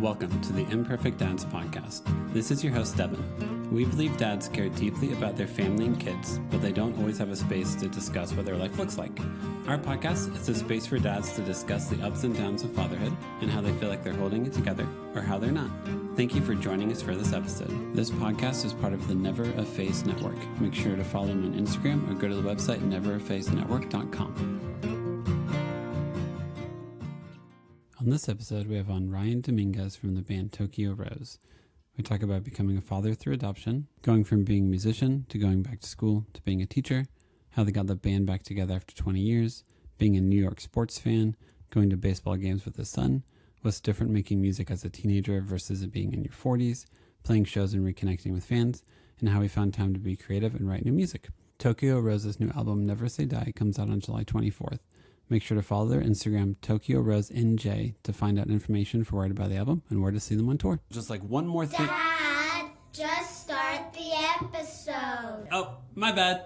Welcome to the Imperfect Dads Podcast. This is your host, Devin. We believe dads care deeply about their family and kids, but they don't always have a space to discuss what their life looks like. Our podcast is a space for dads to discuss the ups and downs of fatherhood and how they feel like they're holding it together or how they're not. Thank you for joining us for this episode. This podcast is part of the Never a Face Network. Make sure to follow them on Instagram or go to the website neverafacenetwork.com. On this episode, we have on Ryan Dominguez from the band Tokyo Rose. We talk about becoming a father through adoption, going from being a musician to going back to school to being a teacher, how they got the band back together after 20 years, being a New York sports fan, going to baseball games with his son, what's different making music as a teenager versus it being in your 40s, playing shows and reconnecting with fans, and how he found time to be creative and write new music. Tokyo Rose's new album, Never Say Die, comes out on July 24th. Make sure to follow their Instagram, Tokyo Rose NJ, to find out information for where to buy the album and where to see them on tour. Just like one more thing. Dad, just start the episode. Oh, my bad.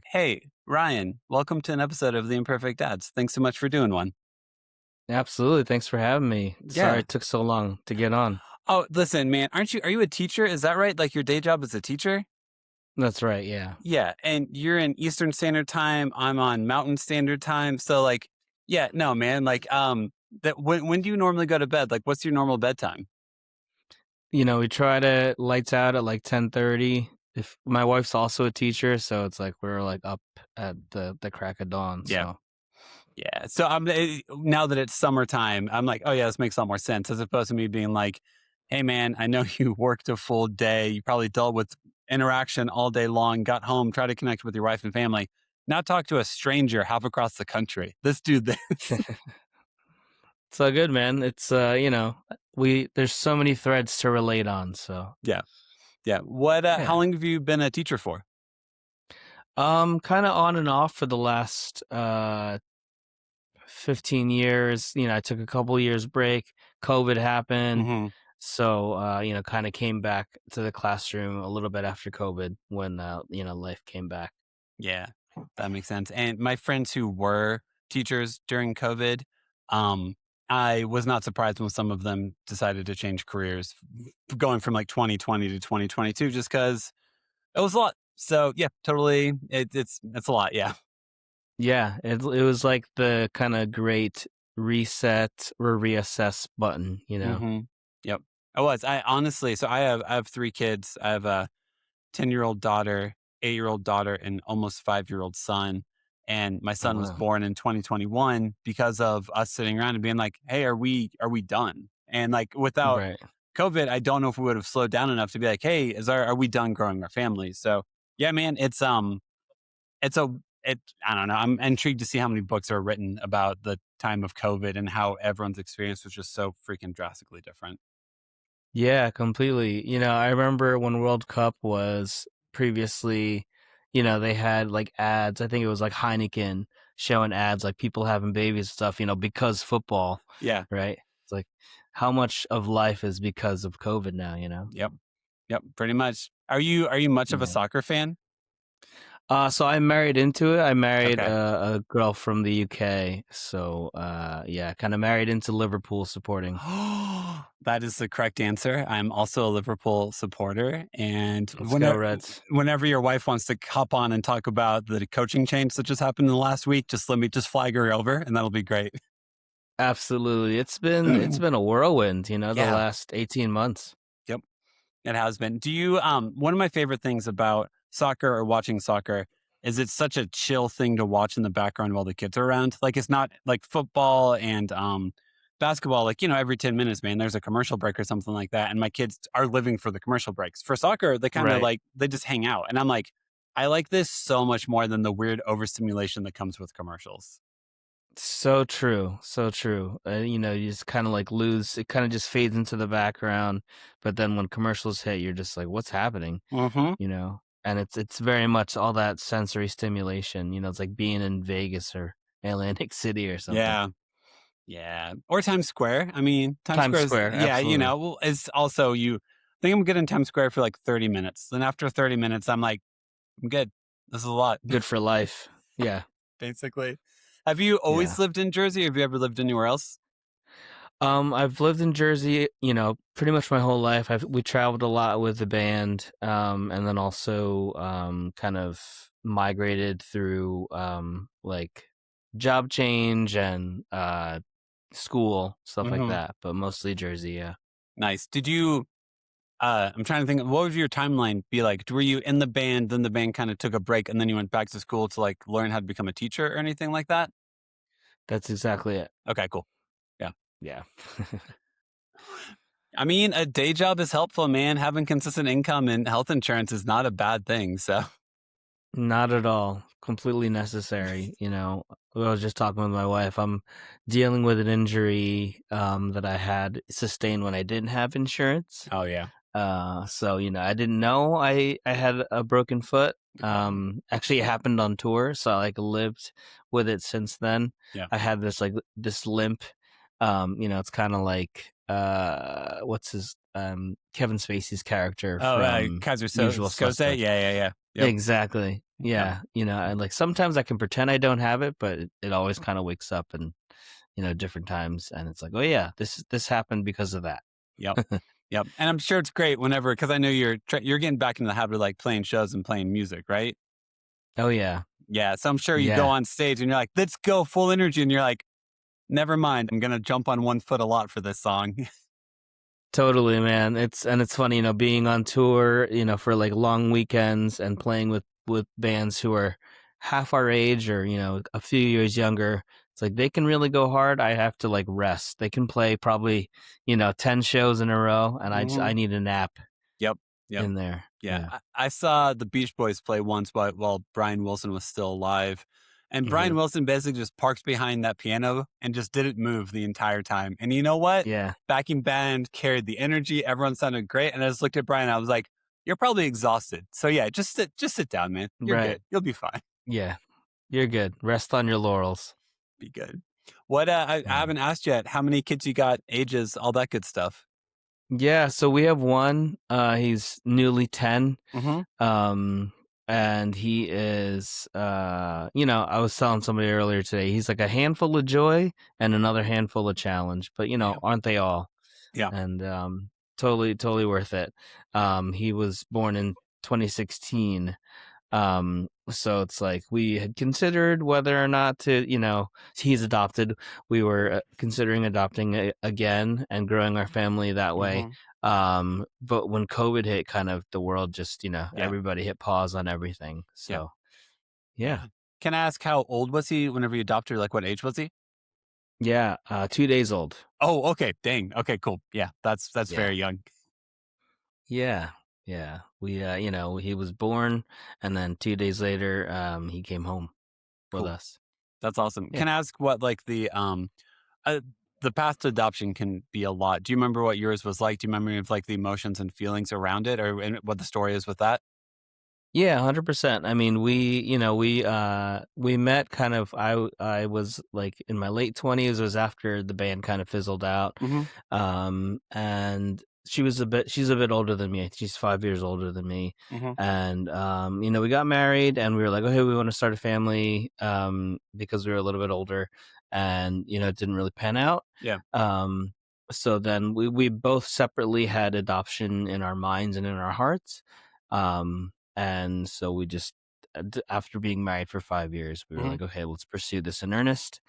Hey, Ryan, welcome to an episode of The Imperfect Dads. Thanks so much for doing one. Absolutely. Thanks for having me. Sorry it took so long to get on. Oh, listen, man, are you a teacher? Is that right? Like your day job is a teacher? That's right. Yeah. Yeah. And you're in Eastern Standard Time. I'm on Mountain Standard Time. So when do you normally go to bed? Like, what's your normal bedtime? You know, we try to lights out at like 10:30. If my wife's also a teacher, so it's like we're like up at the crack of dawn. Yeah. So. Yeah. So now that it's summertime, I'm like, oh yeah, this makes a lot more sense as opposed to me being like, hey man, I know you worked a full day. You probably dealt with interaction all day long, got home, tried to connect with your wife and family. Now talk to a stranger half across the country. Let's do this. It's all good, man. It's there's so many threads to relate on. So yeah. How long have you been a teacher for? Kind of on and off for the last 15 years. You know, I took a couple years break. COVID happened. Mm-hmm. So, kind of came back to the classroom a little bit after COVID when, life came back. Yeah, that makes sense. And my friends who were teachers during COVID, I was not surprised when some of them decided to change careers going from like 2020 to 2022, just because it was a lot. So yeah, totally. It's a lot. Yeah. Yeah. It was like the kind of great reset or reassess button, you know? Mm-hmm. Yep. I honestly, so I have three kids. I have a 10-year-old daughter, 8-year-old daughter, and almost 5-year-old son. And my son was born in 2021 because of us sitting around and being like, hey, are we done? And like without COVID, I don't know if we would have slowed down enough to be like, hey, are we done growing our family? So yeah, man, I don't know. I'm intrigued to see how many books are written about the time of COVID and how everyone's experience was just so freaking drastically different. Yeah, completely. You know, I remember when World Cup was previously, they had like ads. I think it was like Heineken showing ads, like people having babies and stuff, because football. Yeah. Right. It's like how much of life is because of COVID now, Yep. Pretty much. Are you much of a soccer fan? So I married into it. I married a girl from the UK. So, kind of married into Liverpool supporting. That is the correct answer. I'm also a Liverpool supporter. And go Reds. Whenever your wife wants to hop on and talk about the coaching change that just happened in the last week, just flag her over and that'll be great. Absolutely. It's been a whirlwind, the last 18 months. Yep. It has been. Do you, one of my favorite things about soccer or watching soccer is it's such a chill thing to watch in the background while the kids are around. Like it's not like football and basketball, like, every 10 minutes, man, there's a commercial break or something like that. And my kids are living for the commercial breaks. For soccer, they kind of they just hang out. And I'm like, I like this so much more than the weird overstimulation that comes with commercials. So true. So true. You just kind of like lose, it kind of just fades into the background. But then when commercials hit, you're just like, what's happening? Mm-hmm. And it's very much all that sensory stimulation. It's like being in Vegas or Atlantic City or something. Yeah. Or Times Square. I mean, Times Square. Yeah, absolutely. it's also I think I'm good in Times Square for like 30 minutes. Then after 30 minutes, I'm like, I'm good. This is a lot. Good for life. Yeah. Basically. Have you Yeah. always lived in Jersey, or have you ever lived anywhere else? I've lived in Jersey, pretty much my whole life. We traveled a lot with the band, and then also kind of migrated through like job change and school, stuff like Mm-hmm. that, but mostly Jersey, yeah. Nice. Did you? I'm trying to think. What would your timeline be like? Were you in the band, then the band kind of took a break, and then you went back to school to like learn how to become a teacher or anything like that? That's exactly it. Okay, cool. Yeah. Yeah. I mean, a day job is helpful, man. Having consistent income and health insurance is not a bad thing. So, Not at all. Completely necessary. I was just talking with my wife. I'm dealing with an injury that I had sustained when I didn't have insurance. oh yeah. So I didn't know I had a broken foot. Actually, it happened on tour, so I like lived with it since then. Yeah. I had this limp. It's kind of like what's his Kevin Spacey's character from Kaiser Usual Soze. Suspects. Yeah. Yep. Exactly. Yeah. And like sometimes I can pretend I don't have it, but it always kind of wakes up and different times, and it's like, oh yeah, this happened because of that. Yep. Yep. And I'm sure it's great whenever, because I know you're getting back into the habit of like playing shows and playing music, right? Oh yeah. Yeah. So I'm sure you go Yeah. on stage and you're like, let's go full energy. And you're like, never mind. I'm going to jump on one foot a lot for this song. Totally, man. It's funny, being on tour, for like long weekends and playing with bands who are half our age or, a few years younger. It's like they can really go hard. I have to like rest. They can play probably, 10 shows in a row, and I need a nap Yep. in there. Yeah. I saw the Beach Boys play once while Brian Wilson was still alive. And Brian Wilson basically just parked behind that piano and just didn't move the entire time. And you know what? Yeah. Backing band carried the energy. Everyone sounded great. And I just looked at Brian. I was like, you're probably exhausted. So yeah, just sit down, man. You're Right. good. You'll be fine. Yeah. You're good. Rest on your laurels. Be good. What I haven't asked yet, how many kids you got, ages, all that good stuff? Yeah, so we have one. He's newly 10. And he is I was telling somebody earlier today, he's like a handful of joy and another handful of challenge, but aren't they all? Yeah. And totally worth it. He was born in 2016. So it's like we had considered whether or not to, he's adopted. We were considering adopting again and growing our family that way. But when COVID hit, kind of the world just, everybody hit pause on everything. So, yeah. Can I ask how old was he whenever you adopted her? Like what age was he? Yeah. 2 days old. Oh, okay. Dang. Okay, cool. Yeah, that's very young. Yeah. Yeah. We, he was born, and then 2 days later, he came home with us. That's awesome. Yeah. Can I ask what like the path to adoption can be a lot. Do you remember what yours was like? Do you remember of like the emotions and feelings around it, or what the story is with that? Yeah, 100%. I mean, we met kind of, I was like in my late 20s. It was after the band kind of fizzled out. And she's a bit older than me. She's 5 years older than me. And we got married, and we were like, okay, we want to start a family because we were a little bit older, and it didn't really pan out. Yeah. So then we both separately had adoption in our minds and in our hearts. And so we just, after being married for 5 years, we were like, okay, let's pursue this in earnest,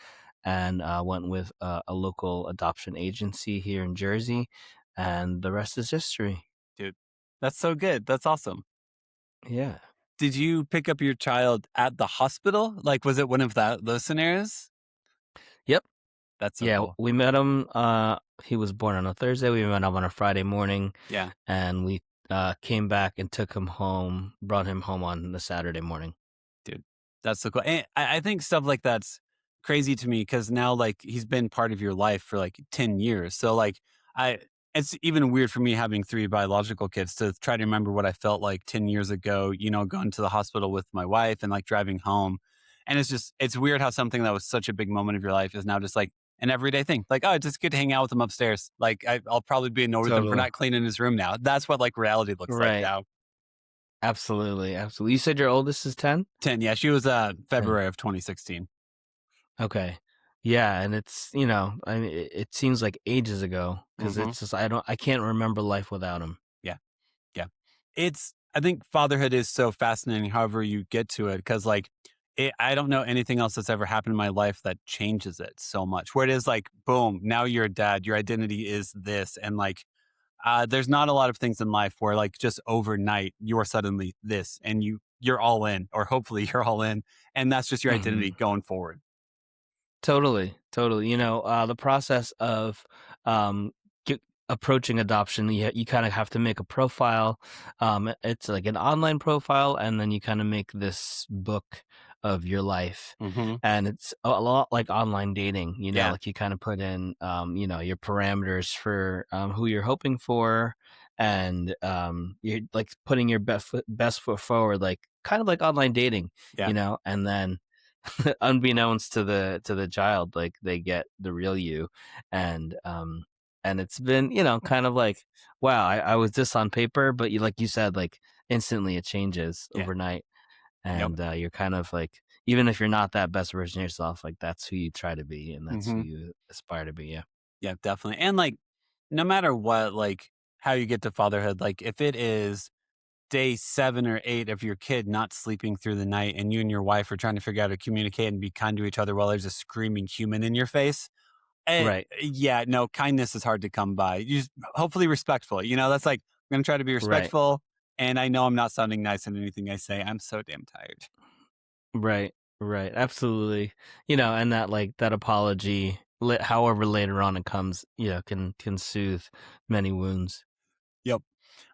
and went with a local adoption agency here in Jersey, and the rest is history. Dude, that's so good. That's awesome. Yeah. Did you pick up your child at the hospital? Like, was it one of those scenarios? Yep. That's so cool. We met him. He was born on a Thursday. We met him on a Friday morning. Yeah. And we came back and took him home, brought him home on the Saturday morning. Dude, that's so cool. And I think stuff like that's crazy to me, because now like he's been part of your life for like 10 years. So like it's even weird for me having 3 biological kids to try to remember what I felt like 10 years ago, going to the hospital with my wife and like driving home. And it's weird how something that was such a big moment of your life is now just like an everyday thing. Like, oh, it's just good to hang out with him upstairs. Like I'll probably be annoyed with him for not cleaning his room now. That's what like reality looks like now. Absolutely. You said your oldest is 10? 10. Yeah. She was February of 2016. Okay. Yeah, and it's, I mean, it seems like ages ago because Mm-hmm. it's just I can't remember life without him. Yeah. Yeah. I think fatherhood is so fascinating, however you get to it, because I don't know anything else that's ever happened in my life that changes it so much. Where it is like, boom, now you're a dad, your identity is this. And there's not a lot of things in life where just overnight you are suddenly this and you're all in, or hopefully you're all in. And that's just your identity Mhm. going forward. Totally, totally. The process of um, approaching adoption, you kind of have to make a profile. It's like an online profile, and then you kind of make this book of your life. Hmm. And it's a lot like online dating. Yeah. Like you kind of put in, your parameters for who you're hoping for, and you're like putting your best foot forward, like kind of like online dating. Yeah. And then unbeknownst to the child, like they get the real you. And it's been, kind of like, wow, I was this on paper, but like you said, like instantly it changes Yeah. overnight. Yep. And you're kind of like, even if you're not that best version of yourself, like that's who you try to be and that's who Hmm. you aspire to be. Yeah. Yeah, definitely. And no matter what, how you get to fatherhood, if it is day 7 or 8 of your kid not sleeping through the night and you and your wife are trying to figure out how to communicate and be kind to each other while there's a screaming human in your face. Right. Yeah, no, kindness is hard to come by. Hopefully respectful. That's I'm going to try to be Right. respectful. And I know I'm not sounding nice in anything I say. I'm so damn tired. Right. Right. Absolutely. And that, like, that apology, however later on it comes, can soothe many wounds. Yep.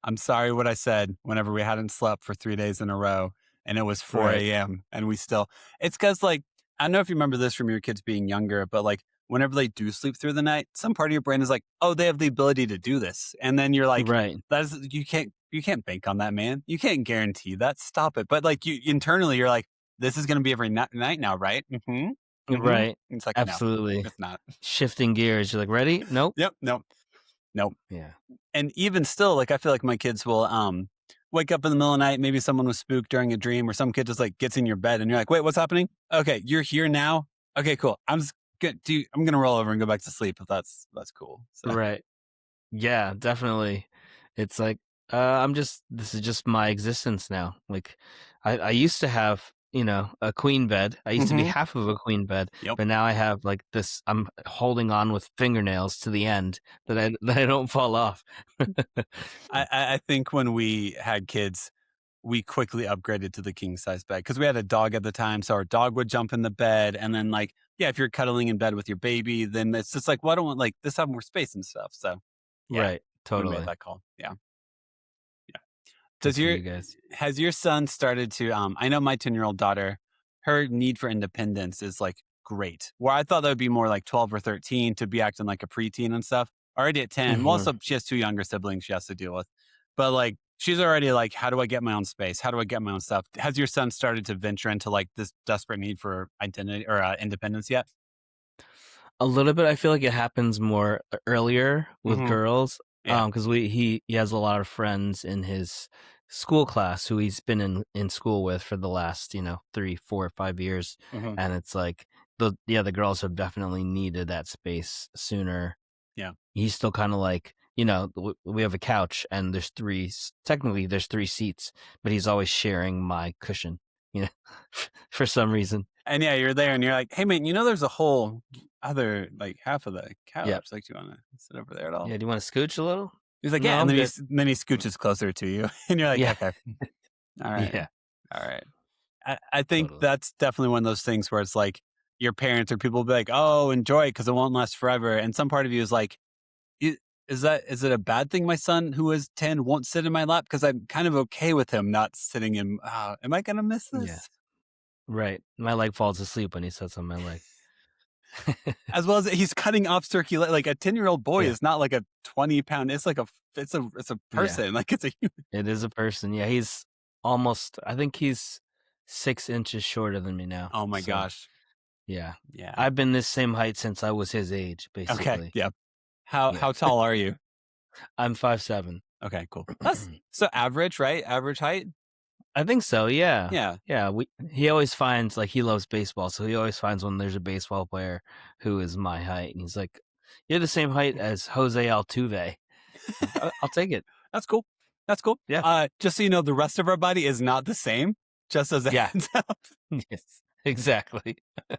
I'm sorry what I said whenever we hadn't slept for 3 days in a row and it was Right. 4 a.m. and it's because I don't know if you remember this from your kids being younger, but whenever they do sleep through the night, some part of your brain is like, oh, they have the ability to do this. And then you're like, Right. you can't bank on that, man. You can't guarantee that. Stop it. But you internally, you're like, this is going to be every night now, right? Mm-hmm. Mm-hmm. Right. It's like, no, Absolutely. it's not. Shifting gears. You're like, ready? Nope. Yep. Nope. Nope. Yeah. And even still, I feel like my kids will wake up in the middle of the night. Maybe someone was spooked during a dream, or some kid just gets in your bed, and you're like, "Wait, what's happening? Okay, you're here now. Okay, cool. I'm just good. I'm gonna roll over and go back to sleep if that's cool." So Right. Yeah, definitely. It's like, this is just my existence now. Like, I used to have, a queen bed. I used to be hmm. half of a queen bed, Yep. but now I have like this, I'm holding on with fingernails to the end that I don't fall off. I think when we had kids, we quickly upgraded to the king size bed because we had a dog at the time. So our dog would jump in the bed, and then yeah, if you're cuddling in bed with your baby, then it's just well, I don't want this have more space and stuff. So yeah, Right. we made Totally. that call. Yeah. Yeah. Good Does for your you guys. Has your son started to I know my 10-year-old daughter, her need for independence is great. Where I thought that would be more 12 or 13 to be acting like a preteen and stuff. Already at 10. Well, Hmm. also she has 2 younger siblings she has to deal with. But she's already how do I get my own space? How do I get my own stuff? Has your son started to venture into this desperate need for identity or independence yet? A little bit. I feel like it happens more earlier with Hmm. girls, Yeah. because he has a lot of friends in his school class who he's been in school with for the last 3, 4, 5 years, Hmm. and it's like the girls have definitely needed that space sooner. Yeah. He's still kind of like, we have a couch and technically there's 3 seats, but he's always sharing my cushion, you know, for some reason. And yeah, you're there and you're like, hey man, there's a whole other half of the Yeah. couch. Do you want to sit over there at all? Yeah. Do you want to scooch a little? He's like, No, yeah, and I'm then good. he scooches closer to you, and you're like, Yeah. okay, all right, Yeah. all right. I think Totally. that's definitely one of those things where it's your parents or people will be like, oh, enjoy it because it won't last forever, and some part of you is like, "I- is it a bad thing my son who is 10 won't sit in my lap because I'm kind of okay with him not sitting in? Am I gonna miss Yeah. this? Right. My leg falls asleep when he sits on my leg. As well as he's cutting off circulation. Like a 10-year-old boy Yeah. is not like a 20-pound. It's it's a Yeah. person. It's a human. It is a person. Yeah. I think he's 6 inches shorter than me now. Oh my So, gosh. yeah. Yeah. I've been this same height since I was his age, Okay. basically. Yeah. How Yeah. how tall are you? I'm 5'7". Okay, cool. That's so average, right? Average height? I think so. Yeah. Yeah. Yeah. He always finds like he loves baseball, so he always finds when there's a baseball player who is my height, and he's like, "You're the same height as Jose Altuve." Like, I'll take it. That's cool. That's cool. Yeah. Just so you know, the rest of our body is not the same. Just as a Yeah. heads up. Yes. Exactly. Yeah.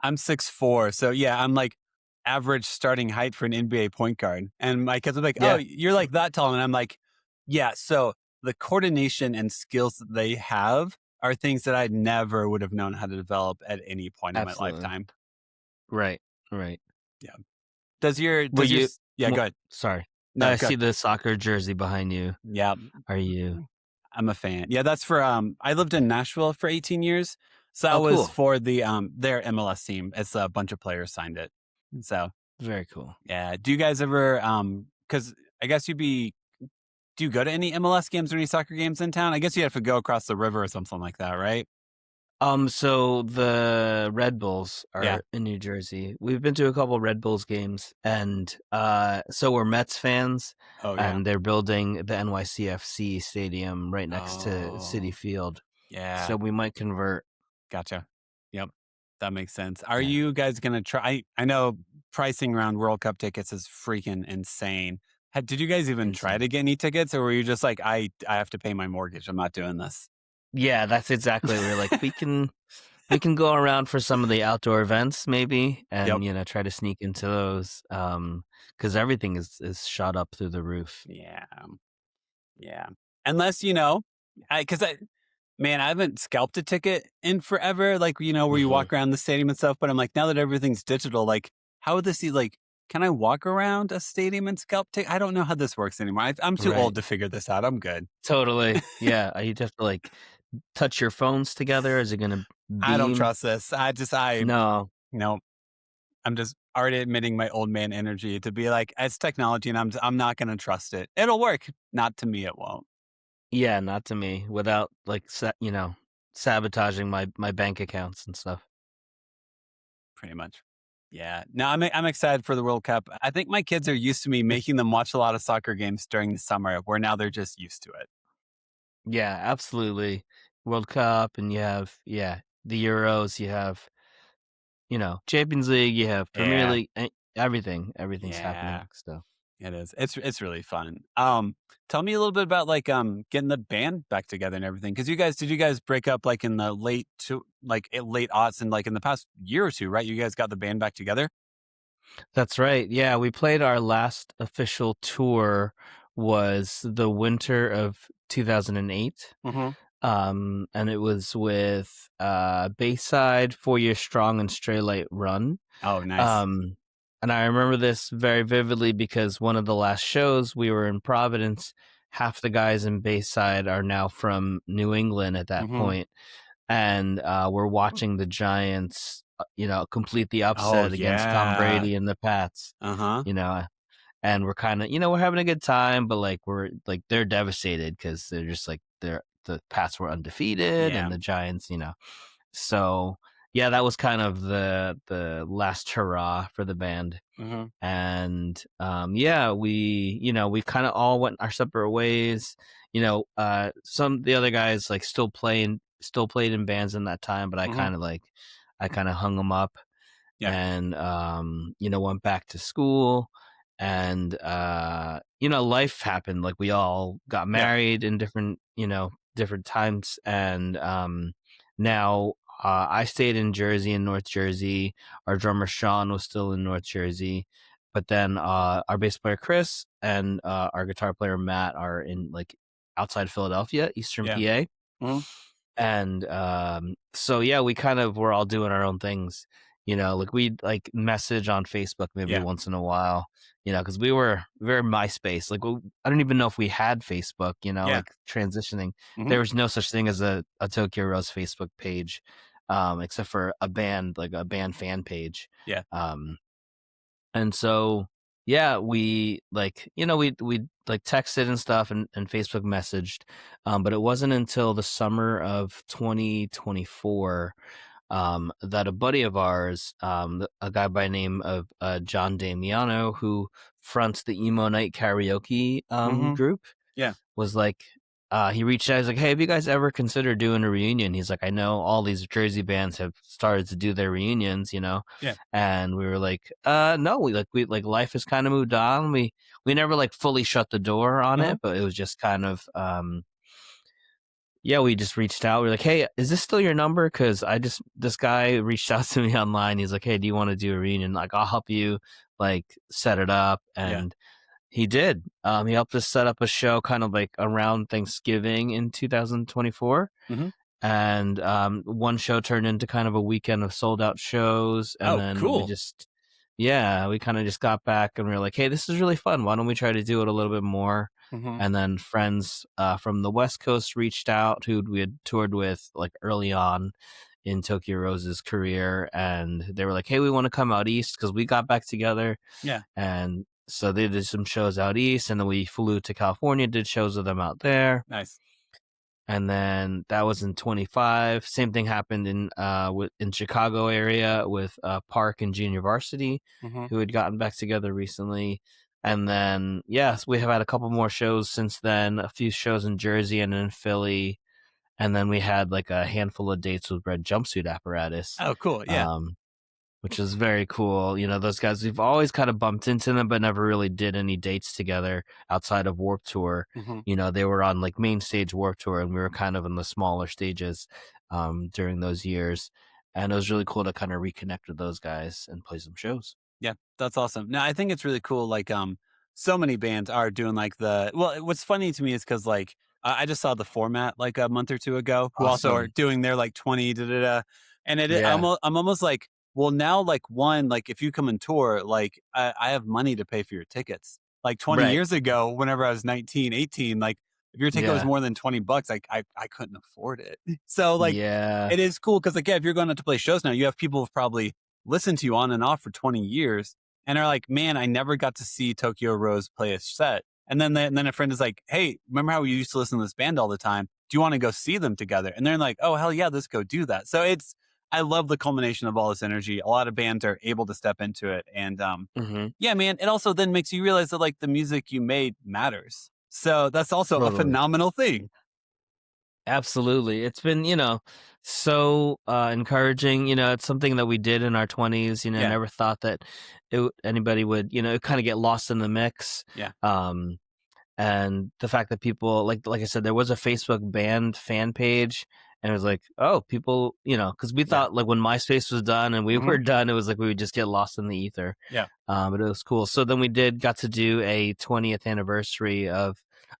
I'm 6'4", so yeah, I'm like average starting height for an NBA point guard. And my kids are like, "Oh, Yeah. you're like that tall," and I'm like, "Yeah." So the coordination and skills that they have are things that I never would have known how to develop at any point in my Absolutely. lifetime. Right. Right. Yeah. Does your Were you? yeah, go ahead. Sorry. No, I go see the soccer jersey behind you. Yeah. Are you? I'm a fan. Yeah, that's for I lived in Nashville for 18 years. So that Oh, was cool. for the their MLS team. It's a bunch of players signed it. So, Very cool. yeah. Do you guys ever cuz I guess do you go to any MLS games or any soccer games in town? I guess you have to go across the river or something like that, right? So the Red Bulls Yeah. are in New Jersey. We've been to a couple Red Bulls games, and so we're Mets fans, Oh, yeah. and they're building the NYCFC stadium right next to Citi Oh, Field. yeah. So we might convert. Gotcha. Yep. That makes sense. Are Yeah. you guys going to try I know pricing around World Cup tickets is freaking insane. Did you guys even try Insane. to get any tickets, or were you just like, I have to pay my mortgage. I'm not doing this. Yeah, that's exactly. We're like we can go around for some of the outdoor events maybe, Yep. and try to sneak into those because everything is shot up through the roof. Yeah. Yeah. Unless, man, I haven't scalped a ticket in forever, like, where you Mhm. walk around the stadium and stuff. But I'm like, now that everything's digital, like, how would this be like? Can I walk around a stadium and scalp ticket? I don't know how this works anymore. I'm too Right. old to figure this out. I'm good. Totally. Yeah. You'd have to like touch your phones together. Is it gonna I don't beam? trust this. No. No, I'm just already admitting my old man energy to be like, it's technology and I'm not going to trust it. It'll work. Not to me, it won't. Yeah, not to me. Without like sabotaging my bank accounts and stuff. Pretty much. Yeah. No, I'm excited for the World Cup. I think my kids are used to me making them watch a lot of soccer games during the summer, where now they're just used to it. Yeah, absolutely. World Cup, and you have the Euros. You have Champions League. You have Premier Yeah. League. Everything's Yeah. happening. So It is. It's really fun. Tell me a little bit about like getting the band back together and everything. Because did you guys break up like in the late aughts and like in the past year or two, right? You guys got the band back together. that's right. Yeah, we played our last official tour was the winter of 2008. Mm-hmm. And it was with Bayside, 4 Year Strong, and Stray Light Run. Oh, nice. And I remember this very vividly because one of the last shows we were in Providence. Half the guys in Bayside are now from New England at that Mhm. point, and we're watching the Giants, complete the upset against Tom yeah. Brady and the Pats. Uh-huh. And we're kind of, we're having a good time, but like we're like they're devastated because they're just like the Pats were undefeated Yeah. and the Giants, So yeah, that was kind of the last hurrah for the band. Mm-hmm. And yeah, we kind of all went our separate ways. Some the other guys like still played in bands in that time, but I Mhm. kind of hung them up. Yeah. And went back to school, and life happened. Like we all got married in different times, and now I stayed in Jersey, in North Jersey. Our drummer Sean was still in North Jersey, but then our bass player Chris and our guitar player Matt are in like outside Philadelphia, Eastern Yeah. PA. Mhm. And so yeah, we kind of were all doing our own things. Like we'd like message on Facebook maybe Yeah. once in a while, because we were very MySpace. Like I don't even know if we had Facebook, Yeah. like transitioning. Mhm. There was no such thing as a Tokyo Rose Facebook page, except for a band fan page. Yeah. And so yeah, we like we like texted and stuff and Facebook messaged, but it wasn't until the summer of 2024 that a buddy of ours, a guy by the name of John Damiano, who fronts the Emo Night Karaoke Mhm. group, Yeah. was like, he reached out. He's like, "Hey, have you guys ever considered doing a reunion?" He's like, "I know all these Jersey bands have started to do their reunions, you know." Yeah. And we were like, no, we like life has kind of moved on. We never like fully shut the door on Uh-huh. it, but it was just kind of yeah, we just reached out. We're like, "Hey, is this still your number? Because this guy reached out to me online. He's like, "Hey, do you want to do a reunion? Like, I'll help you like set it up." And he did. He helped us set up a show kind of like around Thanksgiving in 2024. Mm-hmm. And one show turned into kind of a weekend of sold out shows. And Oh, then cool. we kind of just got back and we were like, "Hey, this is really fun. Why don't we try to do it a little bit more?" Mm-hmm. And then friends from the West Coast reached out who we had toured with like early on in Tokyo Rose's career. And they were like, "Hey, we want to come out East," because we got back together. Yeah. And so they did some shows out East, and then we flew to California, did shows with them out there. Nice. And then that was in 25. Same thing happened in Chicago area with Park and Junior Varsity, Mm-hmm. who had gotten back together recently. And then, yes, we have had a couple more shows since then, a few shows in Jersey and in Philly. And then we had like a handful of dates with Red Jumpsuit Apparatus. Oh, cool. Yeah. Which is very cool. You know, those guys, we've always kind of bumped into them, but never really did any dates together outside of Warped Tour. Mm-hmm. You know, they were on like main stage Warped Tour, and we were kind of in the smaller stages during those years. And it was really cool to kind of reconnect with those guys and play some shows. Yeah, that's awesome. No, I think it's really cool. Like, so many bands are doing like what's funny to me is because like I just saw the Format like a month or two ago, who also are Awesome. doing their like 20 da da da, and Yeah. I'm almost like, well, now like like if you come and tour, like I have money to pay for your tickets. Like 20 Right. years ago, whenever I was 19, 18, like if your ticket was Yeah. more than $20, like I couldn't afford it. So like Yeah. it is cool because like if you're going out to play shows now, you have people who've probably listened to you on and off for 20 years and are like, man, I never got to see Tokyo Rose play a set. And then a friend is like, hey, remember how we used to listen to this band all the time? Do you want to go see them together? And they're like, oh, hell yeah, let's go do that. So I love the culmination of all this energy. A lot of bands are able to step into it. And Mm-hmm. yeah, man, it also then makes you realize that like the music you made matters. So that's also a Totally. phenomenal thing. Absolutely. It's been, you know, so encouraging. You know, it's something that we did in our 20s, you know, Yeah. never thought that anybody would, you know, kind of get lost in the mix. Yeah. And the fact that people, like I said, there was a Facebook band fan page, and it was like, oh, people, you know, because we thought like when MySpace was done and we Mhm. were done, it was like we would just get lost in the ether. Yeah. But it was cool. So then we got to do a 20th anniversary of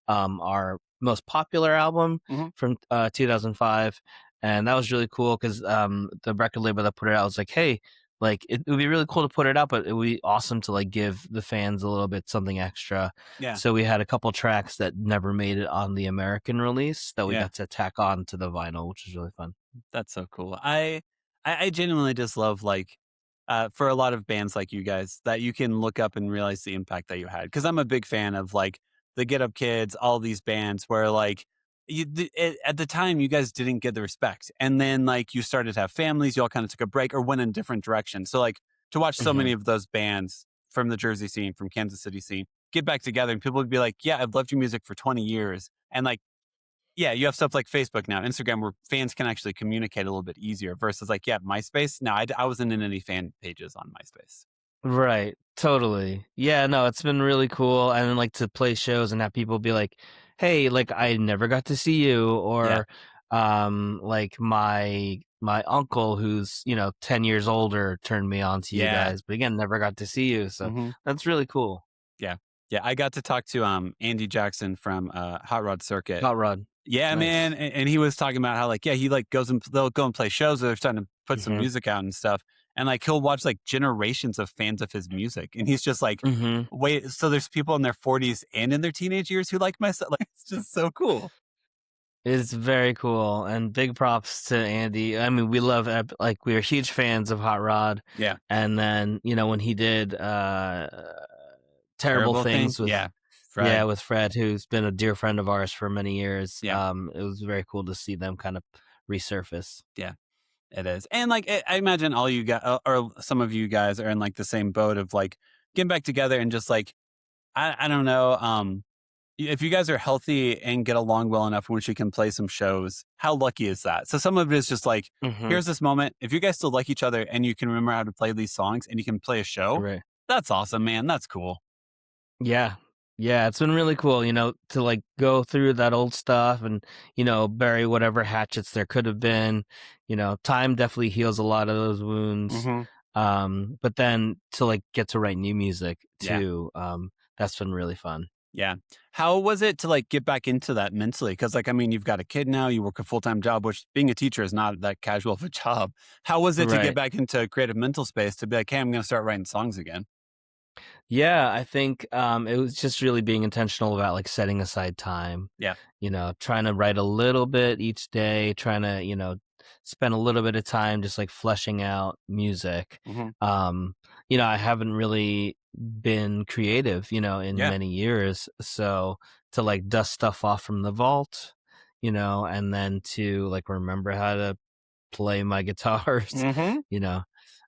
our most popular album Mhm. from 2005. And that was really cool because the record label that put it out was like, hey, like it would be really cool to put it out, but it would be awesome to like give the fans a little bit something extra. Yeah. So we had a couple tracks that never made it on the American release that we Yeah. got to tack on to the vinyl, which was really fun. That's so cool. I genuinely just love like for a lot of bands like you guys that you can look up and realize the impact that you had. Because I'm a big fan of like the Get Up Kids, all these bands where like at the time you guys didn't get the respect, and then like you started to have families, you all kind of took a break or went in different directions. So like to watch so many of those bands from the Jersey scene, from Kansas City scene, get back together, and people would be like, "Yeah, I've loved your music for 20 years," and like yeah, you have stuff like Facebook now, Instagram, where fans can actually communicate a little bit easier versus like, yeah, MySpace. No, I wasn't in any fan pages on MySpace. Right. Totally. Yeah, no, it's been really cool. And then like to play shows and have people be like, hey, like I never got to see you, or like my uncle who's, you know, 10 years older turned me on to you guys, but again, never got to see you. So that's really cool. Yeah. Yeah. I got to talk to Andy Jackson from Hot Rod Circuit. Hot Rod. Yeah, Nice. man. And he was talking about how like, yeah, he like they'll go and play shows. They're starting to put some music out and stuff. And like he'll watch like generations of fans of his music. And he's just like, wait, so there's people in their 40s and in their teenage years who like my stuff. Like it's just so cool. It's very cool, and big props to Andy. I mean, we love like we are huge fans of Hot Rod. Yeah. And then, you know, when he did Terrible Things with Fred. with Fred, who's been a dear friend of ours for many years. Yeah. It was very cool to see them kind of resurface. Yeah, it is. And like, I imagine all you guys or some of you guys are in like the same boat of like getting back together and just like, I don't know. if you guys are healthy and get along well enough when she can play some shows, how lucky is that? So some of it is just like, Hmm. here's this moment. If you guys still like each other and you can remember how to play these songs and you can play a show, Right. that's awesome, man. That's cool. Yeah. Yeah, it's been really cool, to like go through that old stuff and, bury whatever hatchets there could have been. Time definitely heals a lot of those wounds. Mm-hmm. But then to like get to write new music Yeah. too, that's been really fun. Yeah. How was it to like get back into that mentally? Because like, I mean, you've got a kid now, you work a full-time job, which being a teacher is not that casual of a job. How was it to get Right. back into creative mental space to be like, hey, I'm going to start writing songs again? Yeah, I think it was just really being intentional about like setting aside time, Yeah. trying to write a little bit each day, trying to, spend a little bit of time just like fleshing out music. Mm-hmm. I haven't really been creative, in Yeah. many years. So to like dust stuff off from the vault, and then to like remember how to play my guitars, Mm-hmm. you know,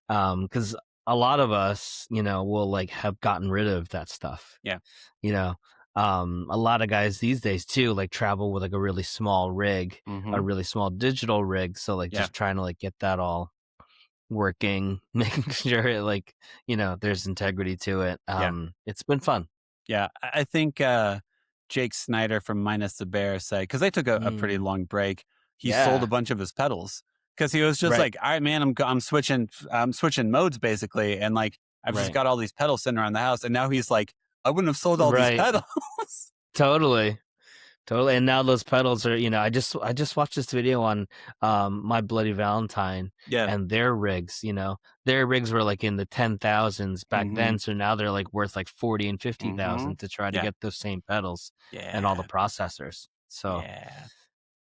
because a lot of us, will like have gotten rid of that stuff. Yeah. You know, a lot of guys these days too, like travel with like a really small rig, Mm-hmm. a really small digital rig. So like Yeah. just trying to like get that all working, making sure it like, there's integrity to it. It's been fun. Yeah. I think Jake Snyder from Minus the Bear said, because they took a pretty Mm, long break, he sold a yeah. bunch of his pedals because he was just Right. like, all right, man, I'm switching modes basically. And like, I've just Right. got all these pedals sitting around the house. And now he's like, I wouldn't have sold all these Right. pedals. Totally. Totally. And now those pedals are, I just watched this video on My Bloody Valentine Yeah. and their rigs, their rigs were like in the 10,000s back Mm-hmm. then. So now they're like worth like 40 and Mm-hmm. 50,000 to try to Yeah. get those same pedals and all the Yeah. processors. So Yeah.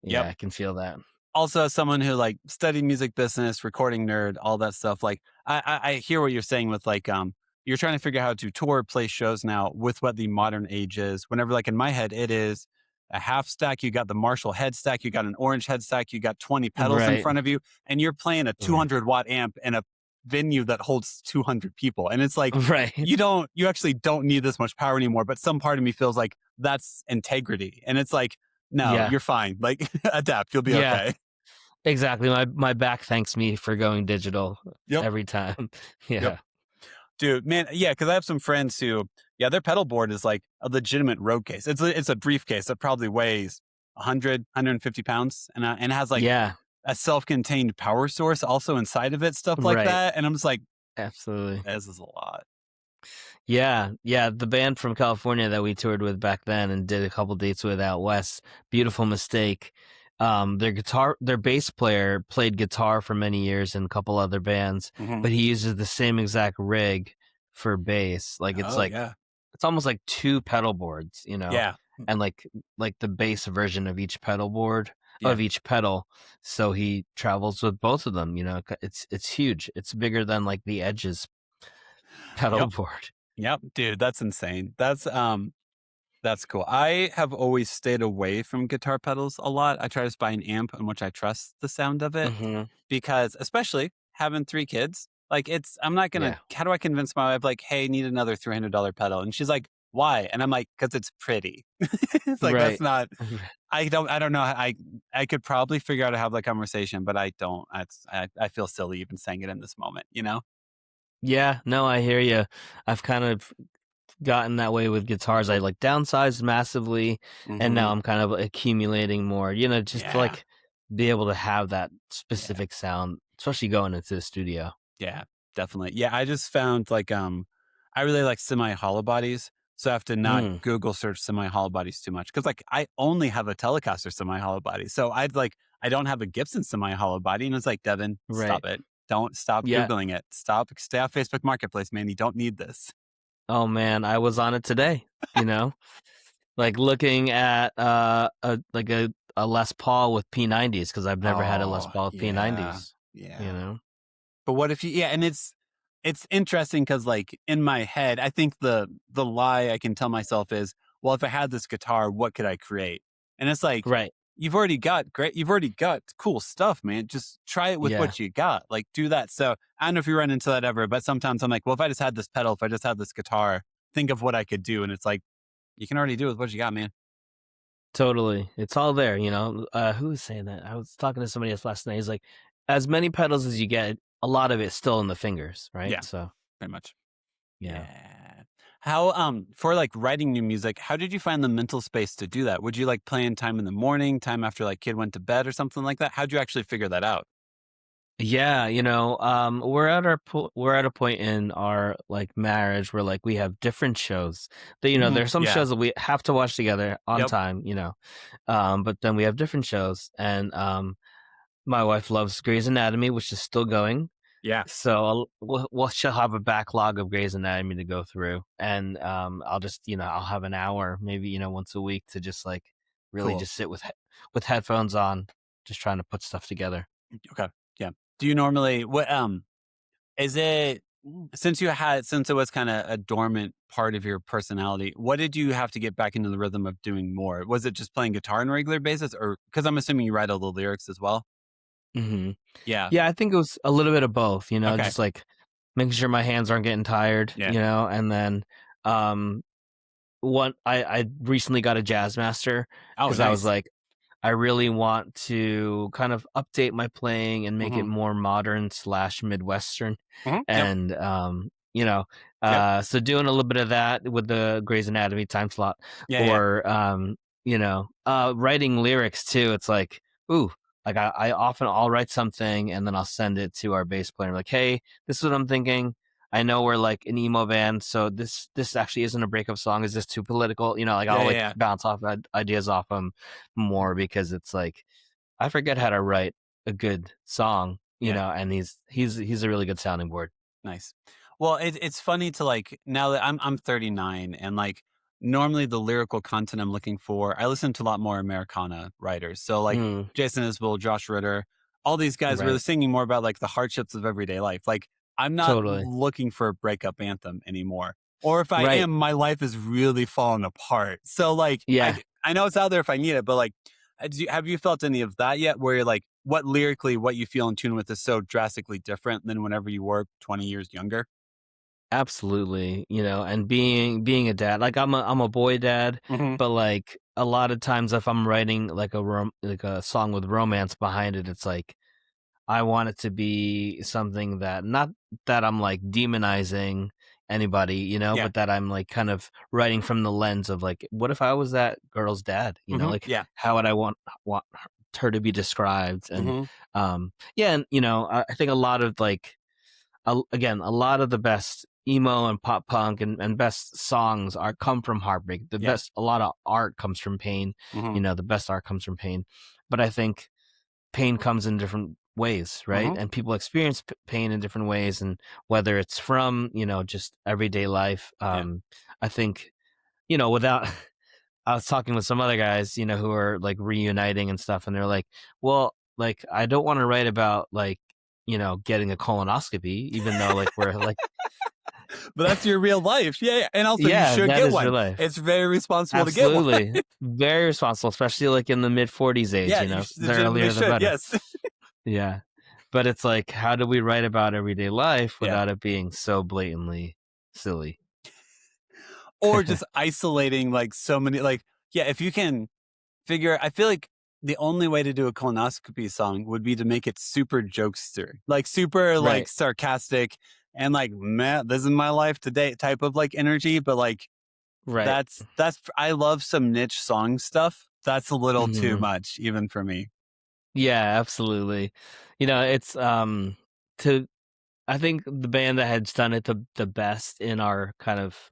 yeah, Yep. I can feel that. Also, as someone who like studied music business, recording nerd, all that stuff, like I hear what you're saying with like you're trying to figure out how to tour, play shows now with what the modern age is. Whenever like in my head it is a half stack, you got the Marshall head stack, you got an orange head stack, you got 20 pedals in Right. front of you, and you're playing a 200-watt amp in a venue that holds 200 people. And it's like Right. you actually don't need this much power anymore. But some part of me feels like that's integrity. And it's like, no, Yeah. you're fine. Like adapt, you'll be Yeah. okay. Exactly. My back thanks me for going digital Yep. every time. Yeah. Yep. Dude, man, yeah, because I have some friends who, yeah, their pedal board is like a legitimate road case. It's a briefcase that probably weighs 150 pounds and has like Yeah. a self-contained power source also inside of it, stuff like Right. that. And I'm just like, Absolutely. this is a lot. Yeah, yeah. The band from California that we toured with back then and did a couple dates with out west, Beautiful Mistake. Their bass player played guitar for many years in a couple other bands, Mhm. but he uses the same exact rig for bass. Like it's Oh, like yeah. it's almost like two pedal boards, Yeah. and like the bass version of each pedal board Yeah. of each pedal. So he travels with both of them. It's huge. It's bigger than like the Edge's pedal Yep. board. Yep. Dude, that's insane. That's cool. I have always stayed away from guitar pedals a lot. I try to buy an amp in which I trust the sound of it Hmm. because especially having 3 kids, like I'm not going to, Yeah. how do I convince my wife like, hey, need another $300 pedal? And she's like, why? And I'm like, cause it's pretty. It's like, Right. that's not, I don't know. I could probably figure out how to have that conversation, but I don't, I feel silly even saying it in this moment, you know? Yeah, no, I hear you. I've kind of gotten that way with guitars. I like downsized massively, and now Mhm. I'm kind of accumulating more, just to Yeah. like be able to have that Yeah. specific sound, especially going into the studio. Yeah, definitely. Yeah, I just found like I really like semi hollow bodies. So I have to not Mm, Google search semi hollow bodies too much. Cause like I only have a Telecaster semi hollow body. So I don't have a Gibson semi hollow body. And it's like, Devin, right. stop it. Don't stop Yeah. Googling it. Stay off Facebook Marketplace, man. You don't need this. Oh man, I was on it today, like looking at a Les Paul with P90s because I've never had a Les Oh, Paul with yeah. P90s, Yeah. But what if yeah, and it's interesting because like in my head, I think the lie I can tell myself is, well, if I had this guitar, what could I create? And it's like, Right. you've already got cool stuff, man. Just try it with Yeah. what you got. Like do that. So I don't know if you run into that ever, but sometimes I'm like, well, if I just had this pedal, if I just had this guitar, think of what I could do. And it's like, you can already do it with what you got, man. Totally. It's all there, you know. Who was saying that? I was talking to somebody else last night. He's like, as many pedals as you get, a lot of it's still in the fingers, right? Yeah, So, very much. yeah. Yeah. How for like writing new music, how did you find the mental space to do that? Would you like plan time in the morning, time after like kid went to bed or something like that? How'd you actually figure that out? Yeah, you know, we're at a point in our like marriage where like we have different shows that there's some Yeah. shows that we have to watch together on Yep. time, but then we have different shows, and my wife loves Grey's Anatomy, which is still going. Yeah. So she'll have a backlog of Grey's Anatomy to go through, and I'll just I'll have an hour maybe once a week to just like really Cool. just sit with headphones on, just trying to put stuff together. Okay. Yeah. Do you normally what is it since it was kind of a dormant part of your personality, what did you have to get back into the rhythm of doing more? Was it just playing guitar on a regular basis, or because I'm assuming you write all the lyrics as well? hmm Yeah. Yeah, I think it was a little bit of both, Okay. just like making sure my hands aren't getting tired, Yeah. and then um I recently got a jazz master Oh, because I was nice. like, I really want to kind of update my playing and make it Hmm. more modern slash Midwestern. Hmm. Yep. And, Yep. so doing a little bit of that with the Grey's Anatomy time slot, Yeah. Yeah. or, writing lyrics too. It's like, ooh, like I'll write something and then I'll send it to our bass player. Like, hey, this is what I'm thinking. I know we're like an emo band, so this actually isn't a breakup song. Is this too political? Like Yeah. I'll like Yeah. bounce off ideas off them more, because it's like I forget how to write a good song, Yeah. and he's a really good sounding board. Nice. Well, it's funny to like now that I'm 39 and like normally the lyrical content I'm looking for, I listen to a lot more Americana writers. So like Mm, Jason Isbell, Josh Ritter, all these guys were right. singing more about like the hardships of everyday life. Like I'm not Totally. looking for a breakup anthem anymore. Or if I Right. am, my life is really falling apart. So like Yeah. I know it's out there if I need it, but like have you felt any of that yet where you're like what lyrically what you feel in tune with is so drastically different than whenever you were 20 years younger? Absolutely. And being a dad, like I'm a boy dad, Mhm. but like a lot of times if I'm writing like like a song with romance behind it, it's like I want it to be something that, not that I'm like demonizing anybody, Yeah. but that I'm like kind of writing from the lens of like, what if I was that girl's dad? Mhm. Like Yeah. how would I want her to be described? And Mhm. yeah, and I think a lot of like again, a lot of the best emo and pop punk and best songs come from heartbreak. Yeah. A lot of art comes from pain. Mhm. The best art comes from pain. But I think pain comes in different ways, right? Mhm. And people experience pain in different ways, and whether it's from just everyday life. Yeah. I think without. I was talking with some other guys, who are like reuniting and stuff, and they're like, "Well, like I don't want to write about like getting a colonoscopy, even though like we're like." But that's your real life. Yeah, yeah. And also you Yeah, should that get is one. real life. It's very responsible to get one. Absolutely. Very responsible, especially like in the mid-40s age, Yeah, you the legitimately earlier the should. better. Yes. Yeah. But it's like, how do we write about everyday life Yeah. without it being so blatantly silly? Or just isolating like so many like yeah, if you can figure I feel like the only way to do a colonoscopy song would be to make it super jokester. Like super like Right. sarcastic and like man, this is my life today type of like energy, but like Right. that's I love some niche song stuff. That's a little too hmm much even for me. Yeah, absolutely. It's to I think the band that has done it the best in our kind of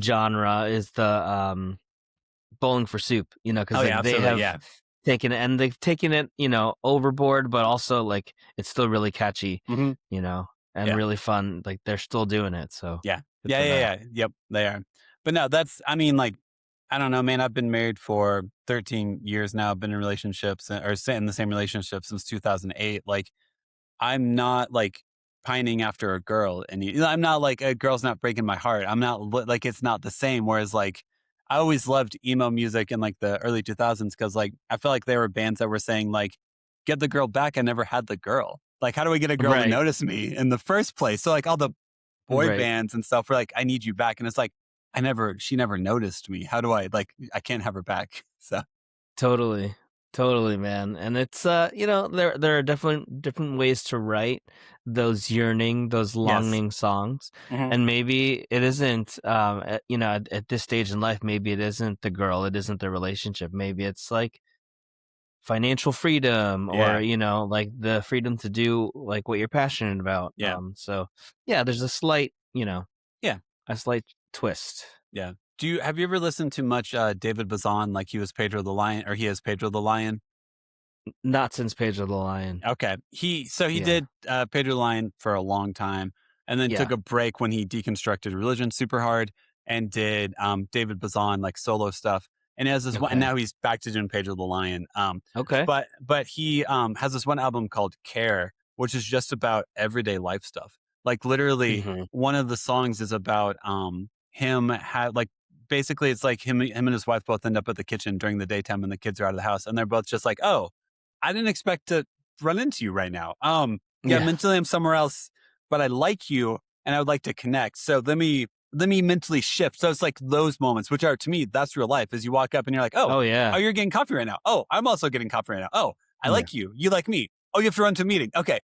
genre is the Bowling for Soup, because Oh yeah, like they absolutely. have Yeah. they've taken it, overboard, but also like it's still really catchy, Hmm. and Yeah. really fun. Like they're still doing it, so Yeah. good Yeah. for Yeah. them. Yeah. Yep. They are. But no, that's, I mean, like, I don't know, man. I've been married for 13 years now. I've been in relationships or in the same relationship since 2008. Like, I'm not like pining after a girl. And I'm not like a girl's not breaking my heart. I'm not like, it's not the same. Whereas, like, I always loved emo music in like the early 2000s because, like, I felt like there were bands that were saying, like, get the girl back. I never had the girl. Like, how do I get a girl to Right, notice me in the first place? So, like, all the boy right. bands and stuff were like, I need you back. And it's like, she never noticed me. How do I I can't have her back. So Totally. Totally, man. And it's there are different ways to write those yearning, those yes. longing songs. Hmm. And maybe it isn't at this stage in life, maybe it isn't the girl, it isn't the relationship. Maybe it's like financial freedom or Yeah. like the freedom to do like what you're passionate about. Yeah. So yeah, there's a slight, Yeah. a slight twist. Yeah. Have you ever listened to much David Bazan, like he was Pedro the Lion, or he is Pedro the Lion? Not since Page of the Lion. Okay. He Yeah. did Pedro the Lion for a long time, and then took Yeah. a break when he deconstructed religion super hard and did David Bazan like solo stuff. And he has this one, and Okay. now he's back to doing Pedro the Lion. Okay. But he has this one album called Care, which is just about everyday life stuff. Like literally, Hmm. one of the songs is about him had like basically it's like him and his wife both end up at the kitchen during the daytime and the kids are out of the house, and they're both just like, oh, I didn't expect to run into you right now. Yeah, Yeah. mentally I'm somewhere else, but I like you and I would like to connect. So let me mentally shift. So it's like those moments, which are to me, that's real life. As you walk up and you're like, Oh oh, yeah. you're getting coffee right now. Oh, I'm also getting coffee right now. Oh, I Yeah. like you. You like me. Oh, you have to run to a meeting. Okay.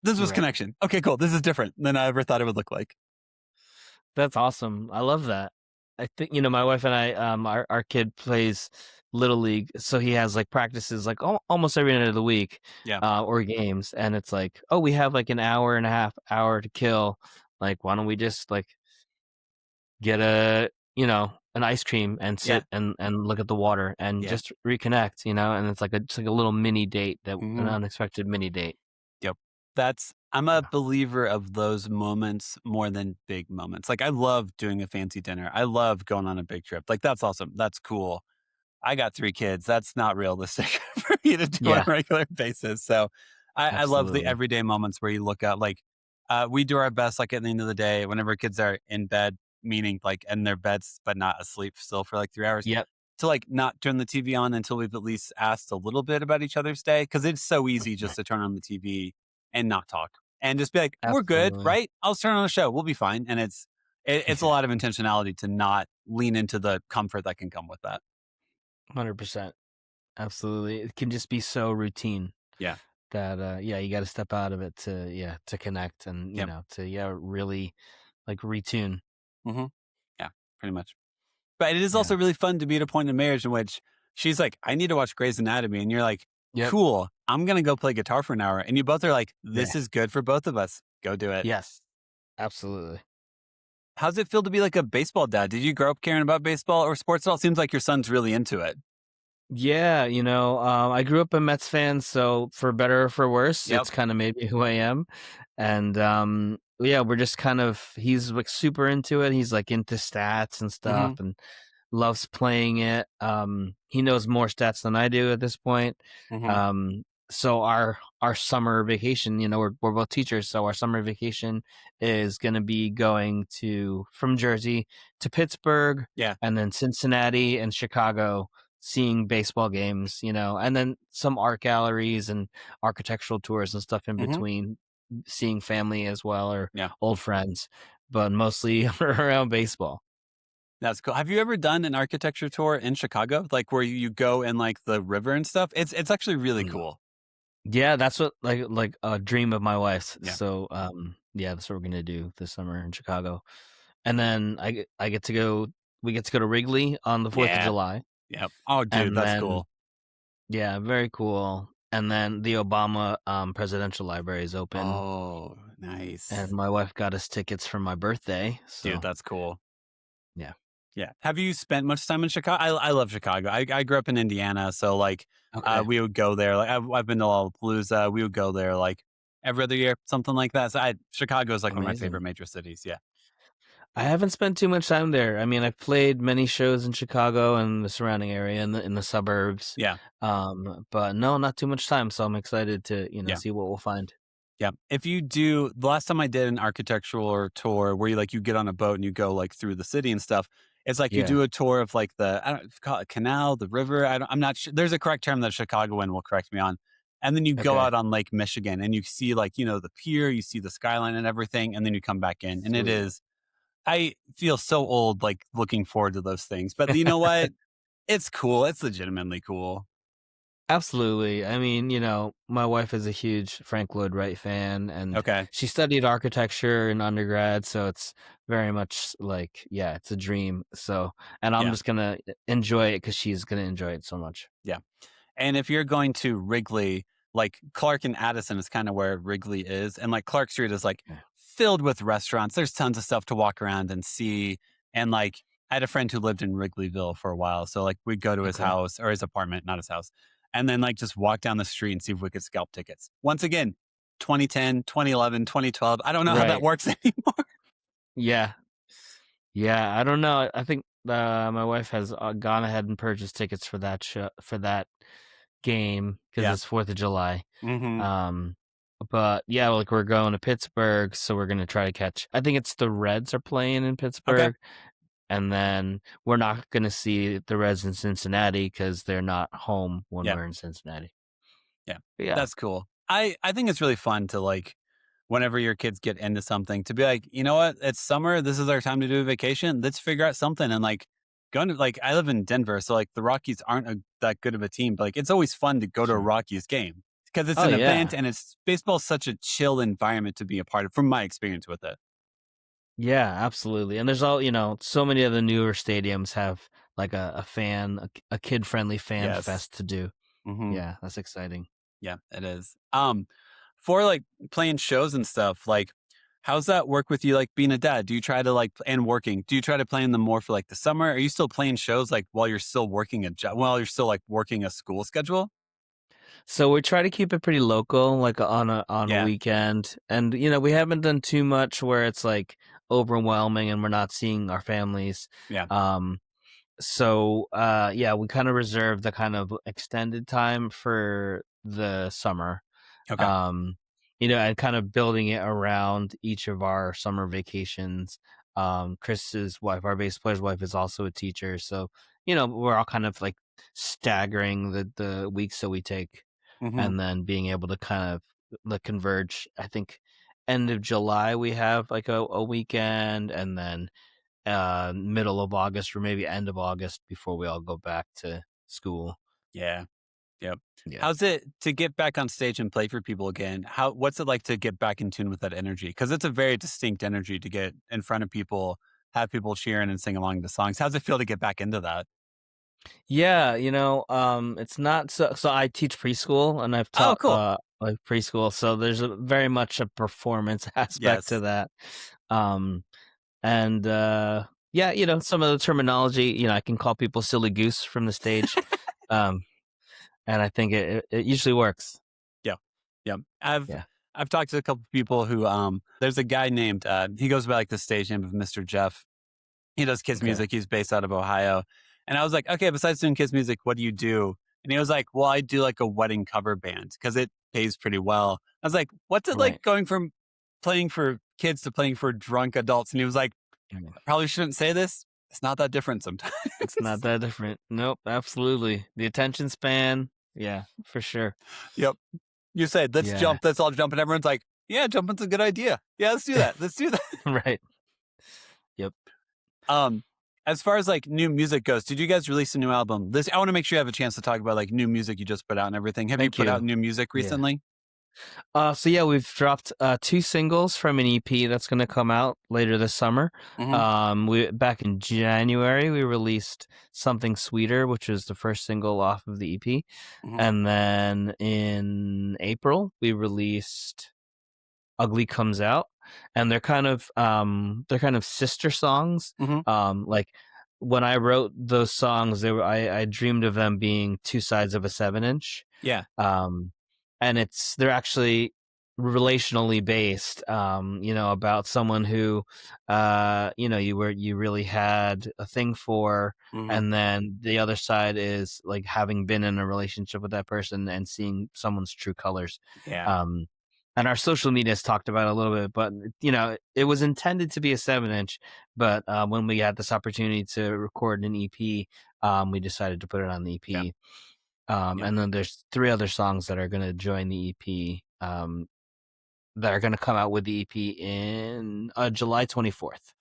This was Right. connection. Okay, cool. This is different than I ever thought it would look like. That's awesome. I love that. I think my wife and I, our kid plays little league, so he has like practices like almost every night of the week, Yeah. or games, and it's like, oh, we have like an hour and a half hour to kill. Like, why don't we just like get an ice cream and Yeah. sit and look at the water and Yeah. just reconnect, and it's like a little mini date, an Mhm. unexpected mini date. Yep. I'm a believer of those moments more than big moments. Like I love doing a fancy dinner. I love going on a big trip. Like that's awesome. That's cool. I got 3 kids. That's not realistic for me to do on Yeah, a regular basis. So I love the absolutely. everyday moments where you look at like we do our best like at the end of the day whenever kids are in bed, meaning like in their beds but not asleep still for like 3 hours, Yep. to like not turn the TV on until we've at least asked a little bit about each other's day. Cause it's so easy just to turn on the TV and not talk and just be like, we're good, Absolutely. right? I'll turn on a show. We'll be fine. And it's a Yeah. lot of intentionality to not lean into the comfort that can come with that. 100%. Absolutely. It can just be so routine Yeah. that yeah, you got to step out of it to connect and Yep. to really like retune. Hmm. Yeah, pretty much. But it is Yeah. also really fun to be at a point in marriage in which she's like, I need to watch Grey's Anatomy. And you're like, Yep. cool, I'm going to go play guitar for an hour. And you both are like, Yeah. this is good for both of us. Go do it. Yes. Absolutely. How's it feel to be like a baseball dad? Did you grow up caring about baseball or sports at all? Seems like your son's really into it. Yeah, I grew up a Mets fan, so for better or for worse, Yep. it's kind of made me who I am. And yeah, we're just he's like super into it. He's like into stats and Hmm. stuff and loves playing it. He knows more stats than I do at this point. Hmm. Um, so our summer vacation, we're both teachers, so our summer vacation is going to be going from Jersey to Pittsburgh, Yeah. and then Cincinnati and Chicago, seeing baseball games, and then some art galleries and architectural tours and stuff in Hmm. between, seeing family as well or Yeah. old friends, but mostly around baseball. That's cool. Have you ever done an architecture tour in Chicago? Like where you go in like the river and stuff? It's actually really No. cool. Yeah, that's what like a dream of my wife's. Yeah. So yeah, that's what we're gonna do this summer in Chicago, and then I get to go. We get to go to Wrigley on the 4th of Yeah. July, Yep. Oh, dude, and that's then cool. yeah, very cool. And then the Obama Presidential Library is open, Oh, and nice. my wife got us tickets for my birthday. Dude, So that's cool. yeah, Yeah. Have you spent much time in Chicago? I love Chicago. I grew up in Indiana, so like okay, we would go there. Like I've been to Lollapalooza. We would go there like every other year, something like that. So Chicago is like one of my favorite amazing. major cities. Yeah. I haven't spent too much time there. I mean, I've played many shows in Chicago and the surrounding area in the suburbs. Yeah. But no, not too much time. So I'm excited to, Yeah. see what we'll find. Yeah. If you do, the last time I did an architectural tour where you get on a boat and you go like through the city and stuff, it's like you Yeah. do a tour of like I don't call it canal, the river. I'm not sure. There's a correct term that a Chicagoan will correct me on. And then you go Okay. out on Lake Michigan and you see like, the pier, you see the skyline and everything. And then you come back in and it Sweet. is I feel so old, like looking forward to those things. But you know what? It's cool. It's legitimately cool. Absolutely. I mean, my wife is a huge Frank Lloyd Wright fan, and Okay. she studied architecture in undergrad, so it's very much like, yeah, it's a dream. So, and I'm Yeah. just gonna enjoy it because she's gonna enjoy it so much. Yeah. And if you're going to Wrigley, like Clark and Addison is kind of where Wrigley is. And like Clark Street is like Yeah. filled with restaurants. There's tons of stuff to walk around and see. And like I had a friend who lived in Wrigleyville for a while. So like we'd go to his Okay. house or his apartment, not his house. And then like just walk down the street and see if we could scalp tickets. Once again, 2010, 2011, 2012. I don't know how that Right. works anymore. Yeah. Yeah. I don't know. I think my wife has gone ahead and purchased tickets for that game because Yeah. it's 4th of July. Mm-hmm. But yeah, like we're going to Pittsburgh, so we're gonna try to catch. I think it's the Reds are playing in Okay. Pittsburgh, and then we're not gonna see the Reds in Cincinnati because they're not home when Yeah. we're in Cincinnati. Yeah. But yeah, That's cool. I think it's really fun to like whenever your kids get into something to be like, you know what? It's summer. This is our time to do a vacation. Let's figure out something. And like going to like, I live in Denver. So like the Rockies aren't that good of a team, but like it's always fun to go to a sure. Rockies game because it's Oh an event yeah, and it's baseball's such a chill environment to be a part of from my experience with it. yeah, absolutely. And there's so many of the newer stadiums have like a kid friendly fan Yes. fest to do. Hmm. Yeah, that's exciting. Yeah, it is. For like playing shows and stuff, like how's that work with you? Like being a dad, do you try to like and working? Do you try to plan them more for like the summer? Are you still playing shows like while you're still working a job? While you're still like working a school schedule? So we try to keep it pretty local, like on a Yeah, weekend, and we haven't done too much where it's like overwhelming and we're not seeing our families. yeah, Um, yeah, we kind of reserve the kind of extended time for the summer. okay, Um, and kind of building it around each of our summer vacations. Chris's wife, our bass player's wife, is also a teacher, so we're all kind of like staggering the weeks that we take hmm, and then being able to kind of like converge. I think end of July we have like a weekend, and then middle of August or maybe end of August before we all go back to school. yeah, yep. Yeah. How's it to get back on stage and play for people again? What's it like to get back in tune with that energy? Because it's a very distinct energy to get in front of people, have people cheering and sing along to songs. How's it feel to get back into that? Yeah, it's not so I teach preschool and I've Oh, taught cool. like preschool, so there's very much a performance aspect to Yes. that. Um and yeah, some of the terminology, I can call people silly goose from the stage. Um and I think it usually works. Yeah. Yeah. Yeah. I've talked to a couple of people who there's a guy named he goes by like the stage name of Mr. Jeff. He does kids Okay. music. He's based out of Ohio. And I was like, okay, besides doing kids music, what do you do? And he was like, well, I do like a wedding cover band because it pays pretty well. I was like, what's it like Right. going from playing for kids to playing for drunk adults? And he was like, Yeah. I probably shouldn't say this. It's not that different sometimes. It's not that different. Nope, absolutely. The attention span, yeah, for sure. Yep. You said, let's Yeah. jump, let's all jump. And everyone's like, yeah, jumping's a good idea. Yeah, let's do that. Let's do that. Right. Yep. Um, as far as like new music goes, did you guys release a new album? I want to make sure you have a chance to talk about like new music you just put out and everything. Have you Thank put out you. new music Yeah. recently? So yeah, we've dropped 2 singles from an EP that's going to come out later this summer. We back in January we released Something Sweeter, which was the first single off of the EP, and then in April we released Ugly Comes Out, and they're kind of sister songs. Like when I wrote those songs, I dreamed of them being two sides of a 7-inch. Yeah. And they're actually relationally based, about someone who you really had a thing for, and then the other side is like having been in a relationship with that person and seeing someone's true colors. Yeah. And our social media has talked about it a little bit, but it was intended to be a 7-inch, but when we had this opportunity to record an EP, we decided to put it on the EP. Yeah. And then there's 3 other songs that are going to join the EP, that are going to come out with the EP in July 24th.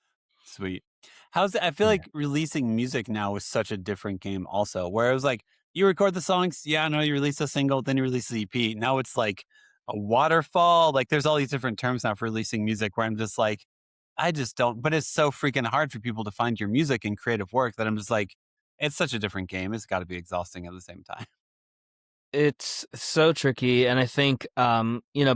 Sweet. How's it? I feel Yeah. like releasing music now is such a different game also, where it was like you record the songs, yeah, no, you release a single, then you release the EP. Now it's like a waterfall. Like there's all these different terms now for releasing music where I'm just like, I just don't, but it's so freaking hard for people to find your music and creative work that I'm just like, it's such a different game. It's got to be exhausting at the same time. It's so tricky, and I think,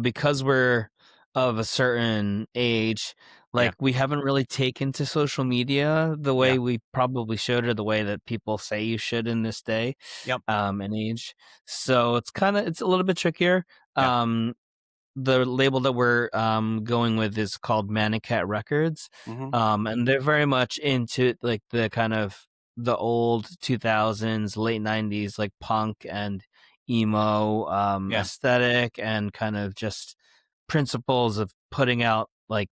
because we're of a certain age, Yeah. like, we haven't really taken to social media the Yeah. way we probably should or the way that people say you should in this day, Yep. and age. So it's a little bit trickier. Yeah. Um, the label that we're going with is called Manic Cat Records, Hmm. and they're very much into like the kind of the old 2000s, late 90s, like punk and emo Yeah. aesthetic and kind of just principles of putting out like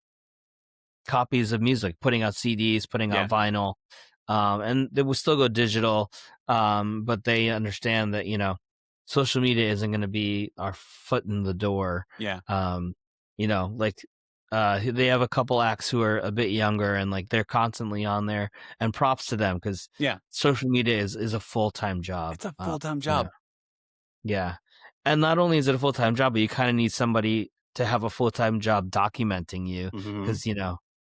copies of music, putting out CDs, putting out Yeah. vinyl, and they will still go digital, but they understand that social media isn't going to be our foot in the door. Yeah. Like they have a couple acts who are a bit younger and like they're constantly on there, and props to them because Yeah. social media is a full-time job. It's a full-time You know, job. yeah, and not only is it a full-time job, but you kind of need somebody to have a full-time job documenting you Hmm. because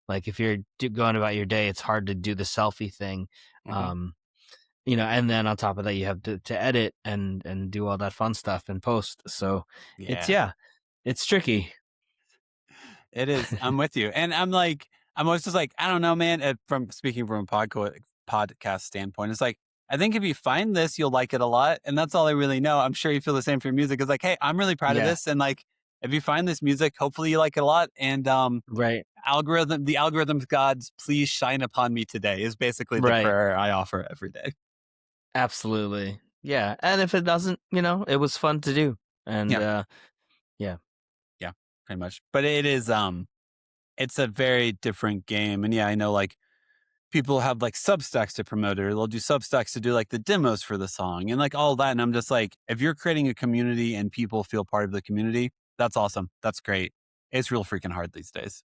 like if you're going about your day, it's hard to do the selfie thing. Hmm. Um, and then on top of that, you have to edit and do all that fun stuff and post. So it's Yeah. yeah, it's tricky. It is. I'm with you. And I'm like, I'm always just like, I don't know, man. From speaking from a podcast standpoint, it's like, I think if you find this, you'll like it a lot. And that's all I really know. I'm sure you feel the same for your music. It's like, hey, I'm really proud of Yeah, this. And like, if you find this music, hopefully you like it a lot. And right, the algorithm's gods, please shine upon me today is basically the right, prayer I offer every day. absolutely, yeah. And if it doesn't, it was fun to do, and Yeah. yeah, Yeah. Pretty much. But it is, it's a very different game. And yeah, I know like people have like Substacks to promote it, or they'll do Substacks to do like the demos for the song and like all that. And I'm just like, if you're creating a community and people feel part of the community, that's awesome. That's great. It's real freaking hard these days.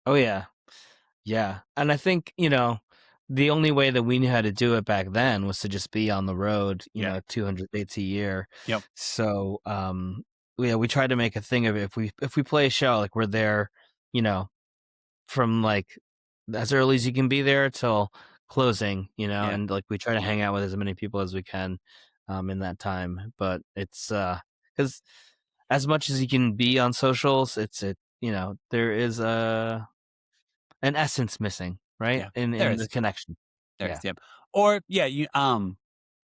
oh yeah. Yeah, and I think, the only way that we knew how to do it back then was to just be on the road, Yeah. 200 dates a year. Yep. So, yeah, we try to make a thing of it. If we play a show, like we're there, you know, from like as early as you can be there till closing, Yeah. and like we try to hang out with as many people as we can in that time. But it's because as much as you can be on socials, there is an essence missing, right? Yeah. There In the is. connection. There is. Yeah. Yep. Or yeah,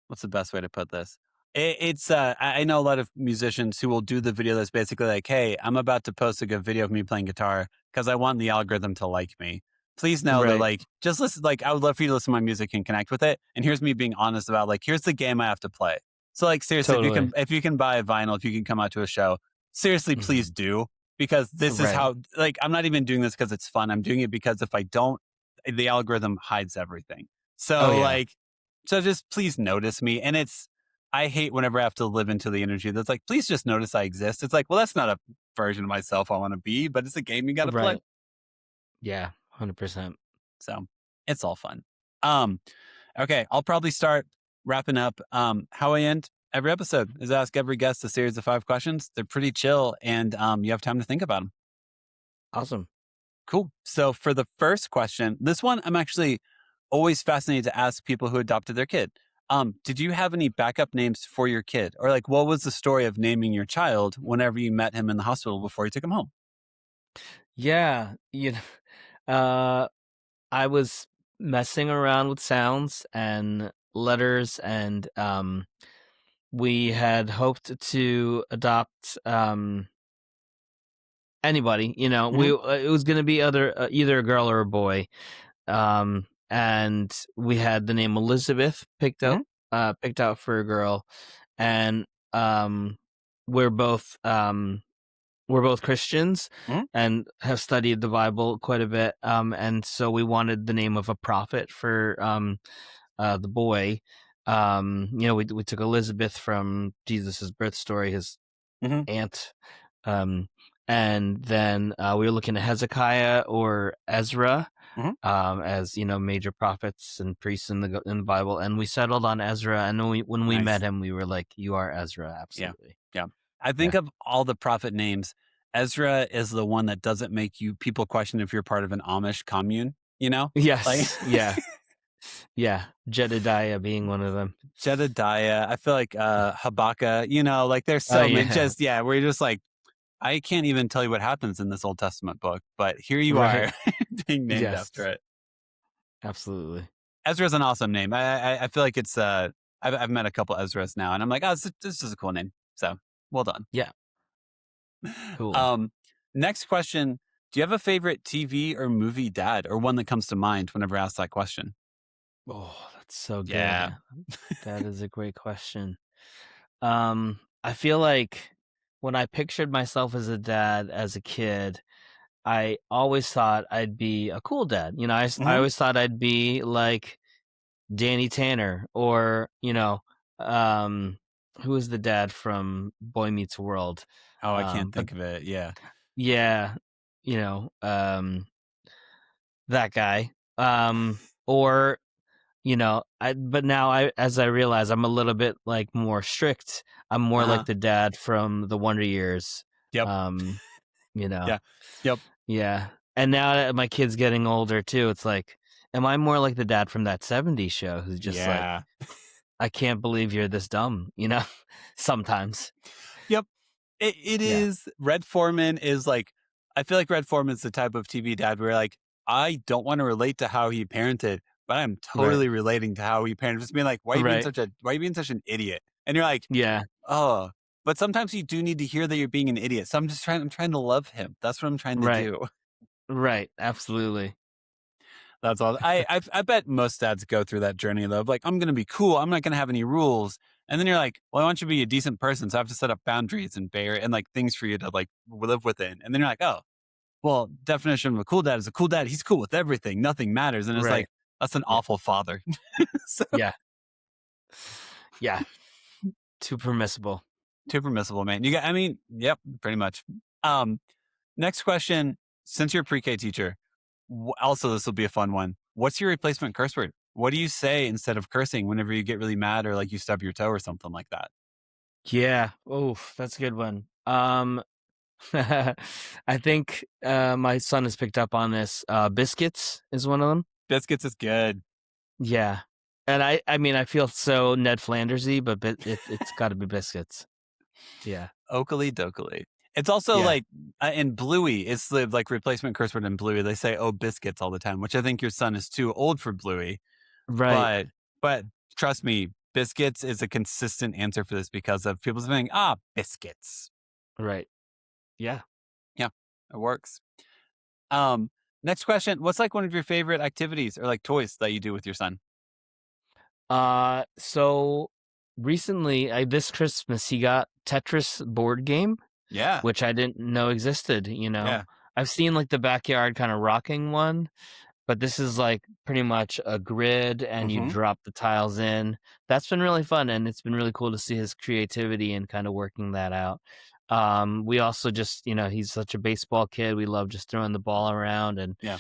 what's the best way to put this? It's I know a lot of musicians who will do the video that's basically like, hey, I'm about to post a good video of me playing guitar because I want the algorithm to like me. Please know that Right. like just listen, like I would love for you to listen to my music and connect with it. And here's me being honest about like, here's the game I have to play. So like seriously, Totally. if you can buy a vinyl, if you can come out to a show, seriously, please Mhm. do. Because this is Right. how like I'm not even doing this because it's fun. I'm doing it because if I don't, the algorithm hides everything. Oh So yeah. like so just please notice me. And I hate whenever I have to live into the energy that's like, please just notice I exist. It's like, well, that's not a version of myself I want to be, but it's a game you got to play. Right. Yeah. 100%. So it's all fun. Um, okay, I'll probably start wrapping up. How I end every episode is ask every guest a series of 5 questions. They're pretty chill, and you have time to think about them. Awesome. Cool. So for the first question, this one I'm actually always fascinated to ask people who adopted their kid. Did you have any backup names for your kid? Or like what was the story of naming your child whenever you met him in the hospital before you took him home? Yeah. Uh, I was messing around with sounds and letters, and we had hoped to adopt anybody. Hmm. It was going to be either a girl or a boy. And we had the name Elizabeth Hmm. picked out for a girl, and we're both we're both Christians Hmm. and have studied the Bible quite a bit. And so we wanted the name of a prophet for the boy. We took Elizabeth from Jesus's birth story, his Hmm. aunt. Um, and then we were looking at Hezekiah or Ezra. Mhm. as major prophets and priests in the Bible, and we settled on Ezra. And when we met Nice. him, we were like, "You are Ezra, Yeah. absolutely." Yeah. I think Yeah. of all the prophet names, Ezra is the one that doesn't make people question if you're part of an Amish commune, Like Yes. Yeah. Yeah. Jedediah being one of them. Jedediah. I feel like Habakkuk, like there's Oh so many yeah. we're just like, I can't even tell you what happens in this Old Testament book, but here you Right. are being named Yes. after it. Absolutely. Ezra's an awesome name. I feel like it's I've met a couple Ezras now, and I'm like, oh, this is a cool name. So well done. Yeah. Cool. Um, Next question: do you have a favorite TV or movie dad, or one that comes to mind whenever asked that question? Oh, that's so Yeah. good. That is a great question. I feel like when I pictured myself as a dad as a kid, I always thought I'd be a cool dad. I Mhm. always thought I'd be like Danny Tanner or, um, who was the dad from Boy Meets World? Oh, I can't But think of it. Yeah. yeah, that guy. Or but now as I realize I'm a little bit like more strict. I'm more like Uh-huh. the dad from the Wonder Years. Yep. Um, you know, Yeah. Yep. yeah. And now that my kid's getting older too, it's like, am I more like the dad from that '70s show who's just like, Yeah. I can't believe you're this dumb, sometimes. Yep. It Yeah. is. Red Foreman is like, I feel like Red Foreman's the type of TV dad where like, I don't want to relate to how he parented, but I'm Right. totally relating to how he parented. Just being like, Right. why are you being such an idiot? And you're like, Yeah. oh, but sometimes you do need to hear that you're being an idiot. So I'm trying to love him. That's what I'm trying to Right. do. Right. Absolutely. That's all. I bet most dads go through that journey though, of like, I'm going to be cool. I'm not going to have any rules. And then you're like, well, I want you to be a decent person. So I have to set up boundaries and like things for you to like live within. And then you're like, oh, well, definition of a cool dad is a cool dad. He's cool with everything. Nothing matters. And it's Right. like, that's an Yeah. awful father. So, Yeah. Yeah. Too permissible. too permissible, man. Yep, pretty much. Um, Next question. Since you're a pre-K teacher, also, this will be a fun one. What's your replacement curse word? What do you say instead of cursing whenever you get really mad or like you stub your toe or something like that? Yeah. Oh, that's a good one. I think my son has picked up on this. Biscuits is one of them. Biscuits is good. Yeah. And I mean, I feel so Ned Flandersy, but it's got to be biscuits. Yeah. Oakley dokley. It's also Yeah. like in Bluey, it's the like replacement curse word in Bluey. They say, oh, biscuits all the time, which I think your son is too old for Bluey. Right. But trust me, biscuits is a consistent answer for this because of people saying, biscuits. Right. Yeah. Yeah, it works. Next question. What's like one of your favorite activities or like toys that you do with your son? So recently, this Christmas, he got Tetris board game, Yeah. which I didn't know existed. Yeah. I've seen like the backyard kind of rocking one, but this is like pretty much a grid and you Mm-hmm. drop the tiles in. That's been really fun, and it's been really cool to see his creativity and kind of working that out. We also just, he's such a baseball kid. We love just throwing the ball around, and Yeah.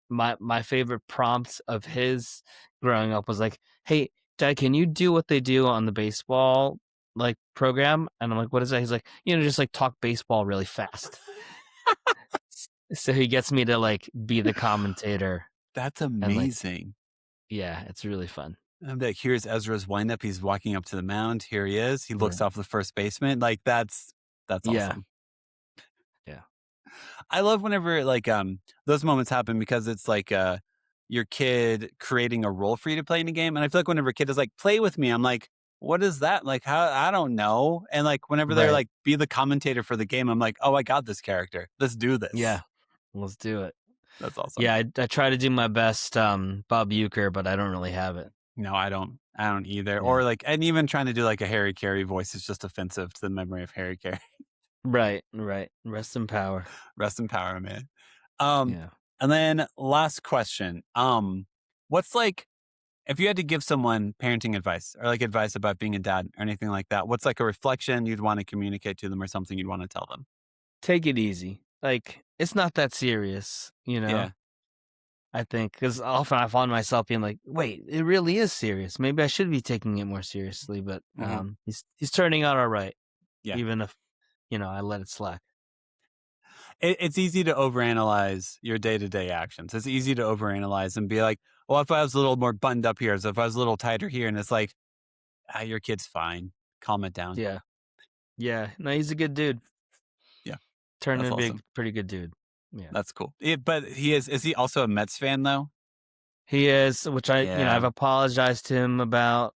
my favorite prompts of his growing up was like, "Hey, Dad, can you do what they do on the baseball like program?" And I'm like, "What is that?" He's like, just like talk baseball really fast. So he gets me to like be the commentator. That's And like, amazing. yeah, it's really fun. I'm like, here's Ezra's windup. He's walking up to the mound. Here he is. He looks Right. off the first baseman. Like that's Yeah. awesome. Yeah. I love whenever like those moments happen because it's like your kid creating a role for you to play in a game. And I feel like whenever a kid is like, play with me, I'm like, what is that? Like how I don't know. And like whenever they're Right. like, be the commentator for the game, I'm like, oh, I got this character. Let's do this. Yeah. Let's do it. That's awesome. Yeah, I try to do my best Bob Euchre, but I don't really have it. No, I don't either. Yeah. Or like, and even trying to do like a Harry Carey voice is just offensive to the memory of Harry Carey. Right. Rest in power. Rest in power, man. Yeah. And then last question. What's like, if you had to give someone parenting advice or like advice about being a dad or anything like that, what's like a reflection you'd want to communicate to them or something you'd want to tell them? Take it easy. Like, it's not that serious, Yeah. I think, because often I find myself being like, wait, it really is serious. Maybe I should be taking it more seriously. But he's turning out all right, Yeah. even if, I let it slack. It's easy to overanalyze your day-to-day actions. It's easy to overanalyze and be like, well, if I was a little more buttoned up here, so if I was a little tighter here, and it's like, your kid's fine. Calm it down. Yeah. Yeah. No, he's a good dude. Yeah. Turned That's into be awesome. a pretty good dude. Yeah. That's cool. But is he also a Mets fan though? He is, which I've Yeah. apologized to him about.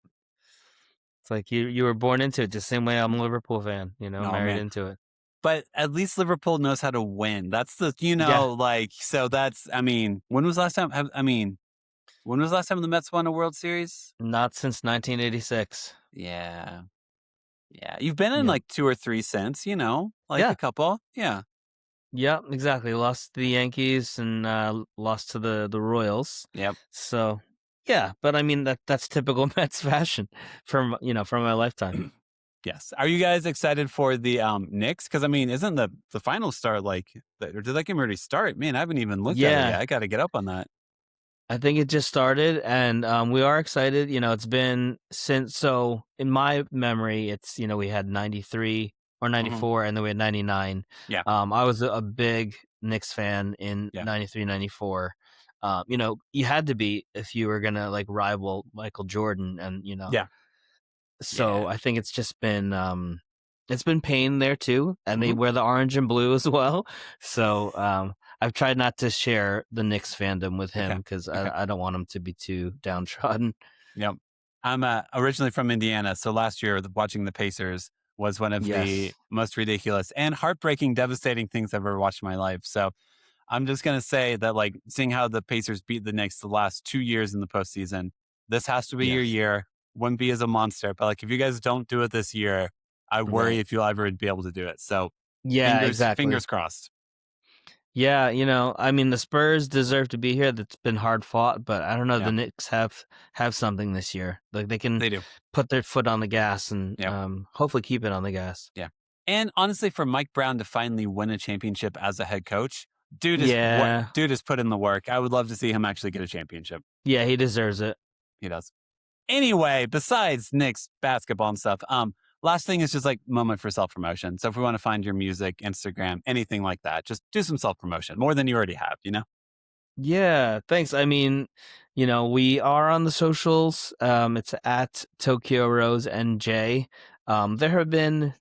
It's like you were born into it, just the same way I'm a Liverpool fan, Oh, married man. into it. But at least Liverpool knows how to win. That's the, so that's, when was the last time, when was the last time the Mets won a World Series? Not since 1986. Yeah. Yeah. You've been in Yeah. like 2 or 3 since, a couple. Yeah. Yeah, exactly. Lost to the Yankees and lost to the Royals. Yep. So, yeah, but that's typical Mets fashion from my lifetime. Yes. Are you guys excited for the Knicks? Because isn't the final start or did that game already start? Man, I haven't even looked at it yet. I got to get up on that. I think it just started, and we are excited. It's been since. So in my memory, it's we had 93 or 94, and then we had 99. Yeah. I was a big Knicks fan in 93, 94. You had to be if you were gonna rival Michael Jordan, and Yeah. So I think it's just been pain there too, and they Mhm. wear the orange and blue as well. So I've tried not to share the Knicks fandom with him because I don't want him to be too downtrodden. Yep. I'm originally from Indiana, so last year watching the Pacers was one of the most ridiculous and heartbreaking, devastating things I've ever watched in my life. So I'm just gonna say that seeing how the Pacers beat the Knicks the last 2 years in the postseason, this has to be your year. Wemby is a monster, but if you guys don't do it this year, I worry if you'll ever be able to do it. So fingers crossed. Yeah, the Spurs deserve to be here. That's been hard fought, but I don't know. The Knicks have something this year. They can put their foot on the gas and hopefully keep it on the gas. Yeah. And honestly, for Mike Brown to finally win a championship as a head coach, dude has put in the work. I would love to see him actually get a championship. Yeah, he deserves it. He does. Anyway, besides Knicks basketball and stuff, last thing is just moment for self-promotion. So if we want to find your music, Instagram, anything like that, just do some self-promotion more than you already have, Yeah, thanks. We are on the socials. It's at Tokyo Rose NJ. There have been,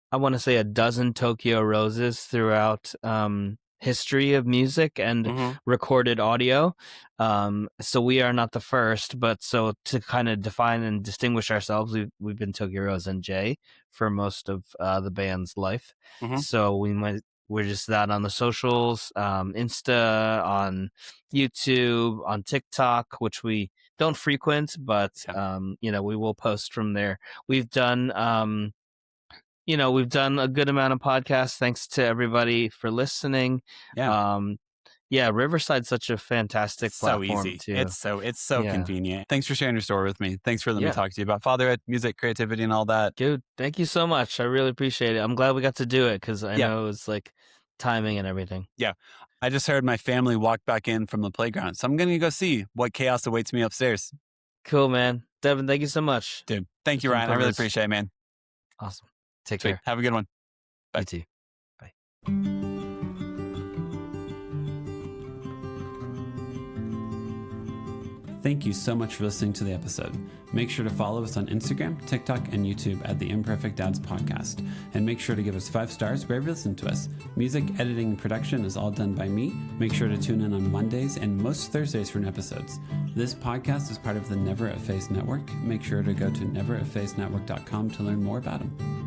I want to say, a dozen Tokyo Roses throughout history of music and recorded audio. So we are not the first, but so to kind of define and distinguish ourselves, we've been Tokyo Rose and Jay for most of the band's life. So we're just that on the socials, Insta, on YouTube, on TikTok, which we don't frequent, but we will post from there. We've done we've done a good amount of podcasts. Thanks to everybody for listening. Yeah. Riverside's such a fantastic platform. So easy. Too. It's so convenient. Thanks for sharing your story with me. Thanks for letting me talk to you about fatherhood, music, creativity, and all that. Dude, thank you so much. I really appreciate it. I'm glad we got to do it because I know it was timing and everything. Yeah. I just heard my family walk back in from the playground, so I'm going to go see what chaos awaits me upstairs. Cool, man. Devin, thank you so much. Dude, thank you, Ryan. I really appreciate it, man. Awesome. Take care. Have a good one. Bye. You too. Bye. Thank you so much for listening to the episode. Make sure to follow us on Instagram, TikTok, and YouTube at the Imperfect Dads Podcast. And make sure to give us 5 stars wherever you listen to us. Music, editing, and production is all done by me. Make sure to tune in on Mondays and most Thursdays for new episodes. This podcast is part of the Never Efface Network. Make sure to go to nevereffacenetwork.com to learn more about them.